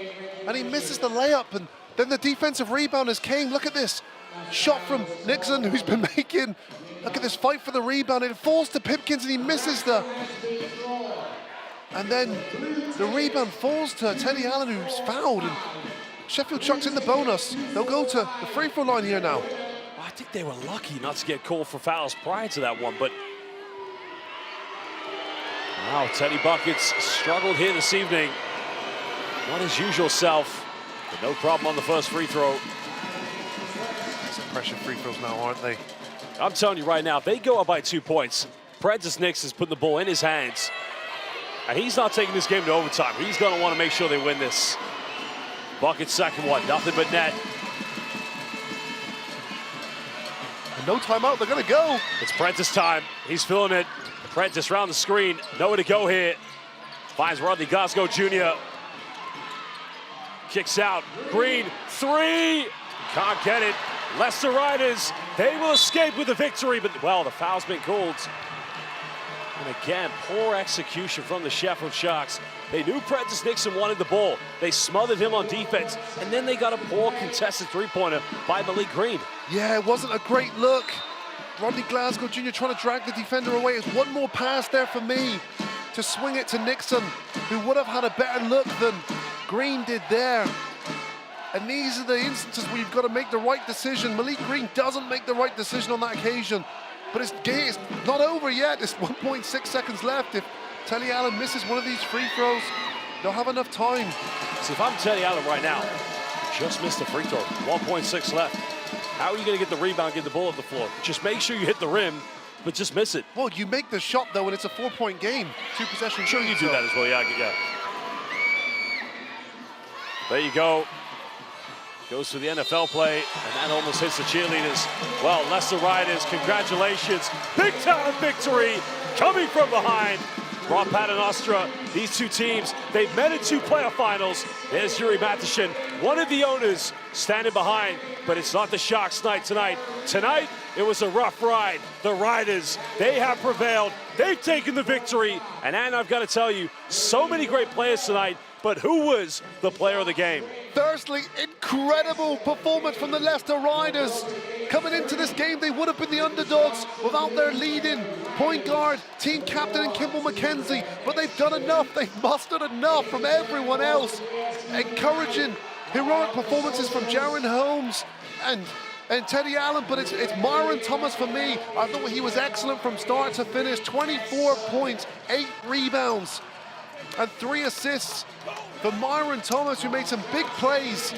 And he misses the layup, and then the defensive rebounders came. Look at this shot from Nixon, who's been making, look at this fight for the rebound. It falls to Pipkins, and he misses the, and then the rebound falls to Teddy Allen, who's fouled, and Sheffield Sharks in the bonus. They'll go to the free throw line here now. Well, I think they were lucky not to get called for fouls prior to that one, but wow, Teddy Buckets struggled here this evening. Not his usual self, but no problem on the first free throw. Some pressure free throws now, aren't they? I'm telling you right now, if they go up by 2 points, Prentice Nixon's putting the ball in his hands, and he's not taking this game to overtime. He's going to want to make sure they win this. Buckets second one, nothing but net. And no timeout, they're going to go. It's Prentice time. He's feeling it. Prentice round the screen, nowhere to go here. Finds Rodney Glasgow Jr. Kicks out, Green, 3. Can't get it. Leicester Riders, they will escape with the victory, but well, the foul's been called. And again, poor execution from the Sheffield Sharks. They knew Prentice Nixon wanted the ball. They smothered him on defense, and then they got a poor contested three-pointer by Malik Green. Yeah, it wasn't a great look. Rodney Glasgow Jr. trying to drag the defender away. It's one more pass there for me to swing it to Nixon, who would have had a better look than Green did there. And these are the instances where you've got to make the right decision. Malik Green doesn't make the right decision on that occasion. But it's not over yet. There's 1.6 seconds left. If Teddy Allen misses one of these free throws, they'll have enough time. See, if I'm Teddy Allen right now, just missed a free throw, 1.6 left. How are you going to get the rebound, get the ball at the floor? Just make sure you hit the rim, but just miss it. Well, you make the shot, though, and it's a 4-point game. 2 possessions. Sure, you do that as well, yeah. There you go. Goes to the NFL play, and that almost hits the cheerleaders. Well, Leicester Riders, congratulations. Big time victory coming from behind. Rob Paternostra, these two teams, they've met in 2 playoff finals. There's Yuri Matishin, one of the owners, standing behind, but it's not the Sharks' night tonight. Tonight, it was a rough ride. The Riders, they have prevailed. They've taken the victory. And I've got to tell you, so many great players tonight, but who was the player of the game? Firstly, incredible performance from the Leicester Riders. Coming into this game, they would have been the underdogs without their leading point guard, team captain, and Kimball McKenzie. But they've done enough. They've mustered enough from everyone else. Encouraging, heroic performances from Jaron Holmes and Teddy Allen, but it's Myron Thomas for me. I thought he was excellent from start to finish. 24 points, 8 rebounds, and 3 assists for Myron Thomas, who made some big plays.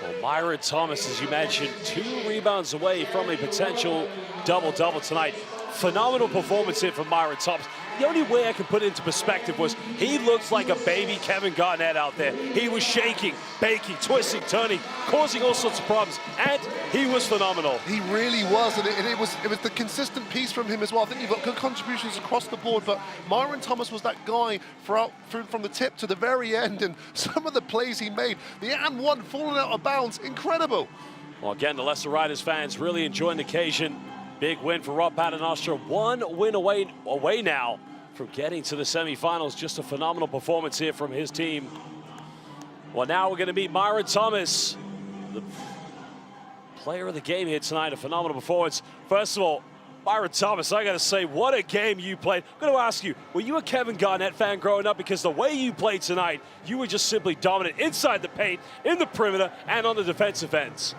Well, Myron Thomas, as you mentioned, 2 rebounds away from a potential double-double tonight. Phenomenal performance here from Myron Thomas. The only way I can put it into perspective was he looks like a baby Kevin Garnett out there. He was shaking, baking, twisting, turning, causing all sorts of problems, and he was phenomenal. He really was, and it was the consistent piece from him as well. I think you've got good contributions across the board, but Myron Thomas was that guy from the tip to the very end, and some of the plays he made, the and one falling out of bounds, incredible. Well, again, the Leicester Riders fans really enjoying the occasion. Big win for Rob Paternostre. 1 win away now from getting to the semifinals. Just a phenomenal performance here from his team. Well, now we're going to meet Myron Thomas, the player of the game here tonight. A phenomenal performance. First of all, Myron Thomas, I got to say, what a game you played. I'm going to ask you, were you a Kevin Garnett fan growing up? Because the way you played tonight, you were just simply dominant inside the paint, in the perimeter, and on the defensive ends.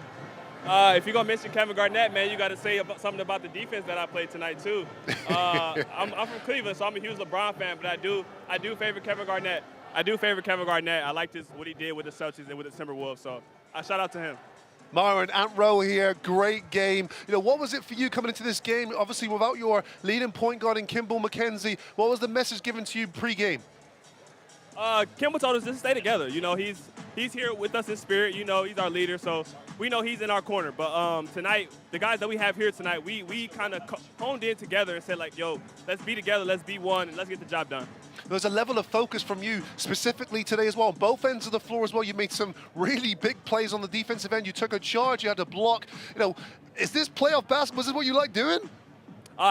If you're going to mention Kevin Garnett, man, you got to say something about the defense that I played tonight, too. I'm from Cleveland, so I'm a huge LeBron fan, but I do favor Kevin Garnett. I liked what he did with the Celtics and with the Timberwolves, so I shout out to him. Myron, Ant Rowe here, great game. You know, what was it for you coming into this game? Obviously, without your leading point guard in Kimball McKenzie, what was the message given to you pre-game? Kimball told us to stay together. You know, he's here with us in spirit. You know, he's our leader, so we know he's in our corner. But tonight, the guys that we have here tonight, we kind of honed in together and said, like, yo, let's be together, let's be one, and let's get the job done. There's a level of focus from you specifically today as well. Both ends of the floor as well. You made some really big plays on the defensive end. You took a charge. You had to block. You know, is this playoff basketball? Is this what you like doing?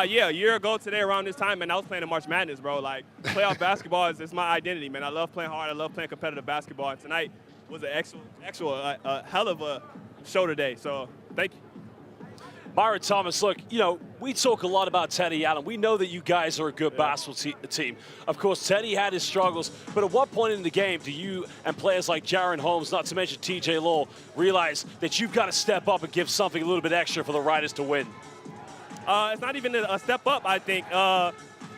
Yeah, a year ago today around this time, man, I was playing in March Madness, bro. Like, playoff basketball is my identity, man. I love playing hard. I love playing competitive basketball. And tonight was an actual hell of a show today. So, thank you. Myron Thomas, look, you know, we talk a lot about Teddy Allen. We know that you guys are a good basketball team. Of course, Teddy had his struggles, but at what point in the game do you and players like Jaron Holmes, not to mention TJ Lowell, realize that you've got to step up and give something a little bit extra for the Riders to win? It's not even a step up, I think.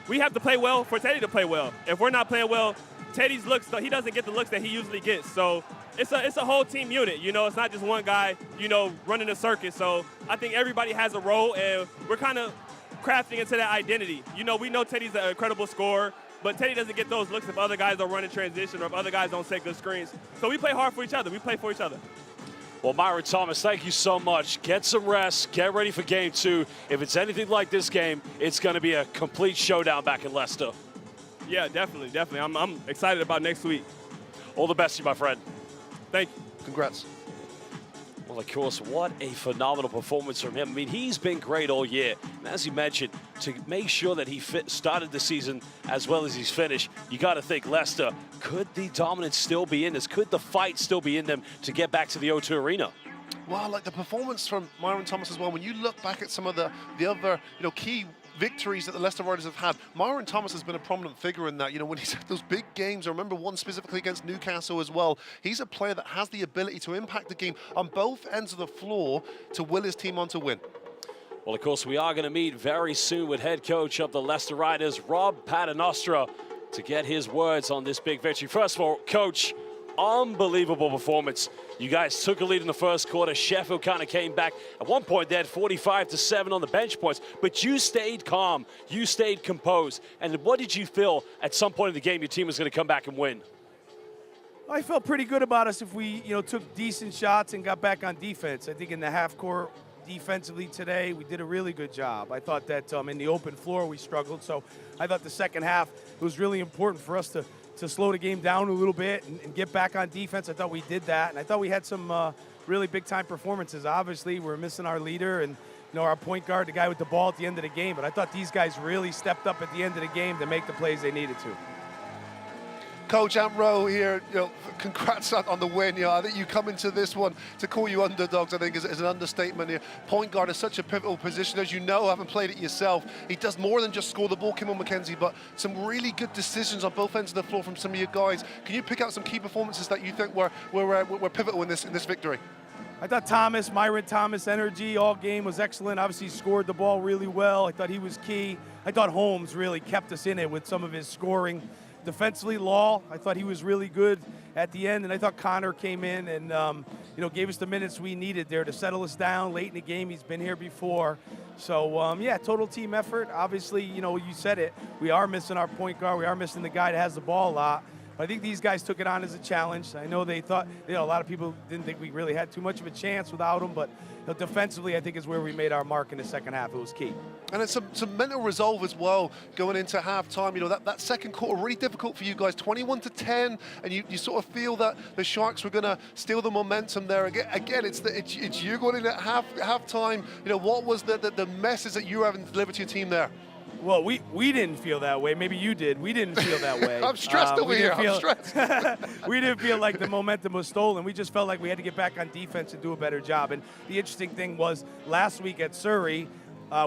We have to play well for Teddy to play well. If we're not playing well, Teddy's looks, he doesn't get the looks that he usually gets. So it's a whole team unit, you know. It's not just one guy, you know, running the circuit. So I think everybody has a role, and we're kind of crafting into that identity. You know, we know Teddy's an incredible scorer, but Teddy doesn't get those looks if other guys don't run in transition or if other guys don't set good screens. So we play hard for each other. We play for each other. Well, Myron Thomas, thank you so much. Get some rest. Get ready for game 2. If it's anything like this game, it's going to be a complete showdown back in Leicester. Yeah, definitely. I'm excited about next week. All the best to you, my friend. Thank you. Congrats. Well, of course, what a phenomenal performance from him. I mean, he's been great all year. And as you mentioned, to make sure that he started the season as well as he's finished, you got to think, Leicester, could the dominance still be in this? Could the fight still be in them to get back to the O2 Arena? Wow, like the performance from Myron Thomas as well. When you look back at some of the other, you know, key victories that the Leicester Riders have had, Myron Thomas has been a prominent figure in that. You know, when he's had those big games, I remember one specifically against Newcastle as well. He's a player that has the ability to impact the game on both ends of the floor to will his team on to win. Well, of course, we are going to meet very soon with head coach of the Leicester Riders, Rob Paternostre, to get his words on this big victory. First of all, Coach, unbelievable performance. You guys took a lead in the first quarter. Sheffield kind of came back. At one point, they had 45-7 on the bench points, but you stayed calm. You stayed composed. And what did you feel at some point in the game your team was going to come back and win? I felt pretty good about us if we, you know, took decent shots and got back on defense. I think in the half court defensively today, we did a really good job. I thought that in the open floor we struggled. So I thought the second half it was really important for us to slow the game down a little bit and get back on defense. I thought we did that, and I thought we had some really big-time performances. Obviously, we're missing our leader and, you know, our point guard, the guy with the ball at the end of the game, but I thought these guys really stepped up at the end of the game to make the plays they needed to. Coach Ant Rowe here, you know, congrats on the win. You know, I think you come into this one to call you underdogs, I think is an understatement here. Point guard is such a pivotal position, as you know, having played it yourself. He does more than just score the ball, Kimball McKenzie, but some really good decisions on both ends of the floor from some of your guys. Can you pick out some key performances that you think were pivotal in this victory? I thought Myron Thomas energy all game was excellent. Obviously, he scored the ball really well. I thought he was key. I thought Holmes really kept us in it with some of his scoring. defensively, Law, I thought he was really good at the end, and I thought Connor came in and gave us the minutes we needed there to settle us down late in the game. He's been here before. So, yeah, total team effort. Obviously, you said it. We are missing our point guard. We are missing the guy that has the ball a lot. But I think these guys took it on as a challenge. I know they thought, a lot of people didn't think we really had too much of a chance without him, but defensively, I think is where we made our mark in the second half. It was key. And it's some mental resolve as well going into halftime. That second quarter really difficult for you guys, 21-10, and you sort of feel that the Sharks were going to steal the momentum there. Again, it's you going in at halftime. What was the message that you were having to deliver to your team there? Well, we didn't feel that way. Maybe you did. We didn't feel that way. I'm stressed over here. I'm stressed. We didn't feel like the momentum was stolen. We just felt like we had to get back on defense and do a better job. And the interesting thing was last week at Surrey,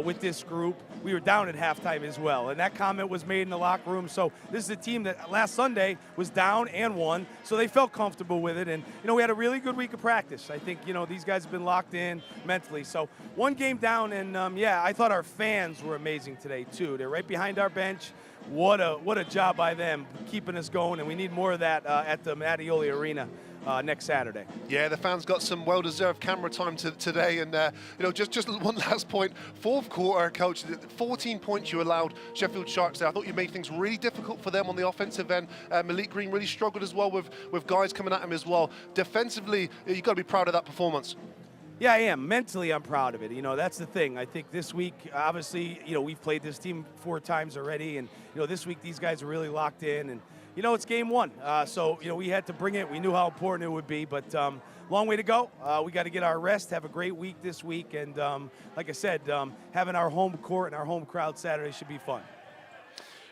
with this group, we were down at halftime as well. And that comment was made in the locker room. So this is a team that last Sunday was down and won. So they felt comfortable with it. And, we had a really good week of practice. I think, these guys have been locked in mentally. So one game down, and, I thought our fans were amazing today, too. They're right behind our bench. What a job by them keeping us going. And we need more of that at the Mattioli Arena next Saturday. Yeah, the fans got some well-deserved camera time today, and just one last point. Fourth quarter, Coach, 14 points you allowed Sheffield Sharks there. I thought you made things really difficult for them on the offensive end. Malik Green really struggled as well with guys coming at him as well. Defensively, you've got to be proud of that performance. Yeah, I am. Mentally, I'm proud of it. That's the thing. I think this week, obviously, we've played this team 4 times already, and this week these guys are really locked in, and it's game 1. So, we had to bring it. We knew how important it would be, but long way to go. We got to get our rest, have a great week this week, and like I said, having our home court and our home crowd Saturday should be fun.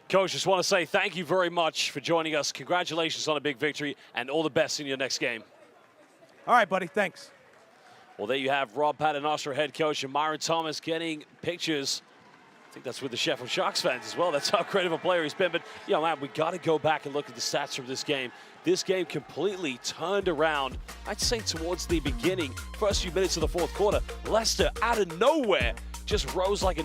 Coach, just want to say thank you very much for joining us. Congratulations on a big victory, and all the best in your next game. All right, buddy. Thanks. Well, there you have Rob Paternoster, head coach, and Myron Thomas getting pictures. I think that's with the Sheffield Sharks fans as well. That's how great of a player he's been. But, man, we got to go back and look at the stats from this game. This game completely turned around, I'd say, towards the beginning, first few minutes of the fourth quarter. Leicester, out of nowhere, just rose like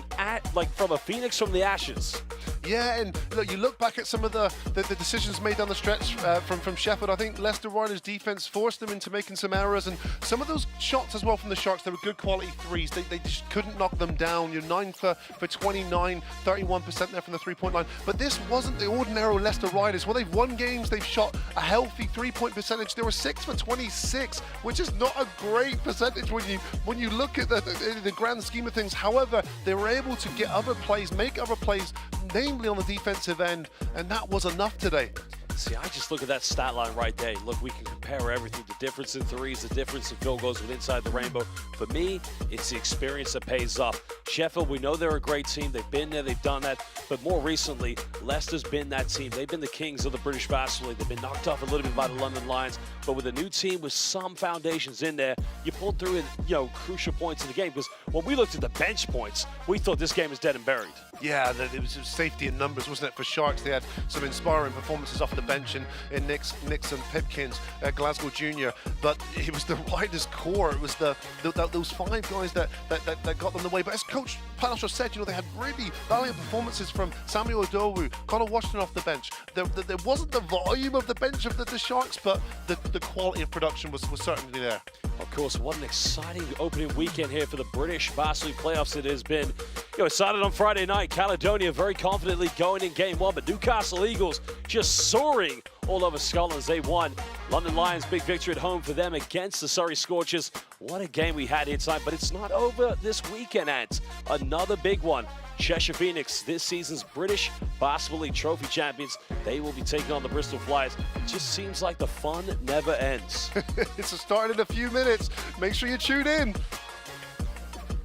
from a phoenix from the ashes. Yeah, and look, you look back at some of the decisions made down the stretch from Sheffield. I think Leicester Riders' defense forced them into making some errors, and some of those shots as well from the Sharks, they were good quality threes. They just couldn't knock them down. You're 9 for 29, 31% there from the three-point line. But this wasn't the ordinary Leicester Riders. When they've won games, they've shot a healthy three-point percentage. They were 6 for 26, which is not a great percentage when you look at the grand scheme of things. However, they were able to get other plays, make other plays, namely on the defensive end, and that was enough today. See, I just look at that stat line right there. Look, we can compare everything. The difference in threes, the difference in field goals with inside the rainbow. For me, it's the experience that pays off. Sheffield, we know they're a great team. They've been there, they've done that. But more recently, Leicester's been that team. They've been the kings of the British Basketball League. They've been knocked off a little bit by the London Lions. But with a new team with some foundations in there, you pulled through in, crucial points in the game. Because when we looked at the bench points, we thought this game was dead and buried. Yeah, it was safety in numbers, wasn't it, for Sharks? They had some inspiring performances off the bench in Nixon, Pipkins, Glasgow Jr. But it was the Riders' core. It was those 5 guys that got them the way. But as Coach Paternoster said, they had really valiant performances from Samuel Odowu, Connor Washington off the bench. There wasn't the volume of the bench of the Sharks, but the quality of production was certainly there. Of course, what an exciting opening weekend here for the British Basketball League playoffs it has been. It started on Friday night. Caledonia very confidently going in game 1, but Newcastle Eagles just soaring all over Scotland as they won. London Lions, big victory at home for them against the Surrey Scorchers. What a game we had here tonight, but it's not over this weekend, Ant. Another big one. Cheshire Phoenix, this season's British Basketball League trophy champions. They will be taking on the Bristol Flyers. It just seems like the fun never ends. It's starting in a few minutes. Make sure you tune in.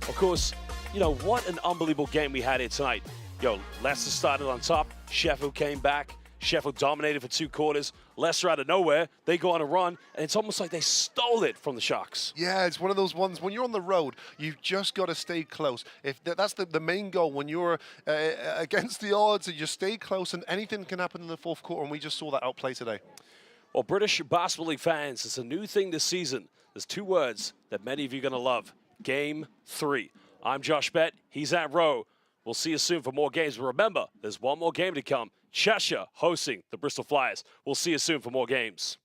Of course, what an unbelievable game we had here tonight. Leicester started on top. Sheffield came back. Sheffield dominated for 2 quarters. Leicester out of nowhere, they go on a run, and it's almost like they stole it from the Sharks. Yeah, it's one of those ones, when you're on the road, you've just got to stay close. If that's the main goal, when you're against the odds, and you stay close, and anything can happen in the fourth quarter, and we just saw that outplay today. Well, British Basketball League fans, it's a new thing this season. There's 2 words that many of you are going to love. Game 3. I'm Josh Bett. He's at Rowe. We'll see you soon for more games. But remember, there's one more game to come. Cheshire hosting the Bristol Flyers. We'll see you soon for more games.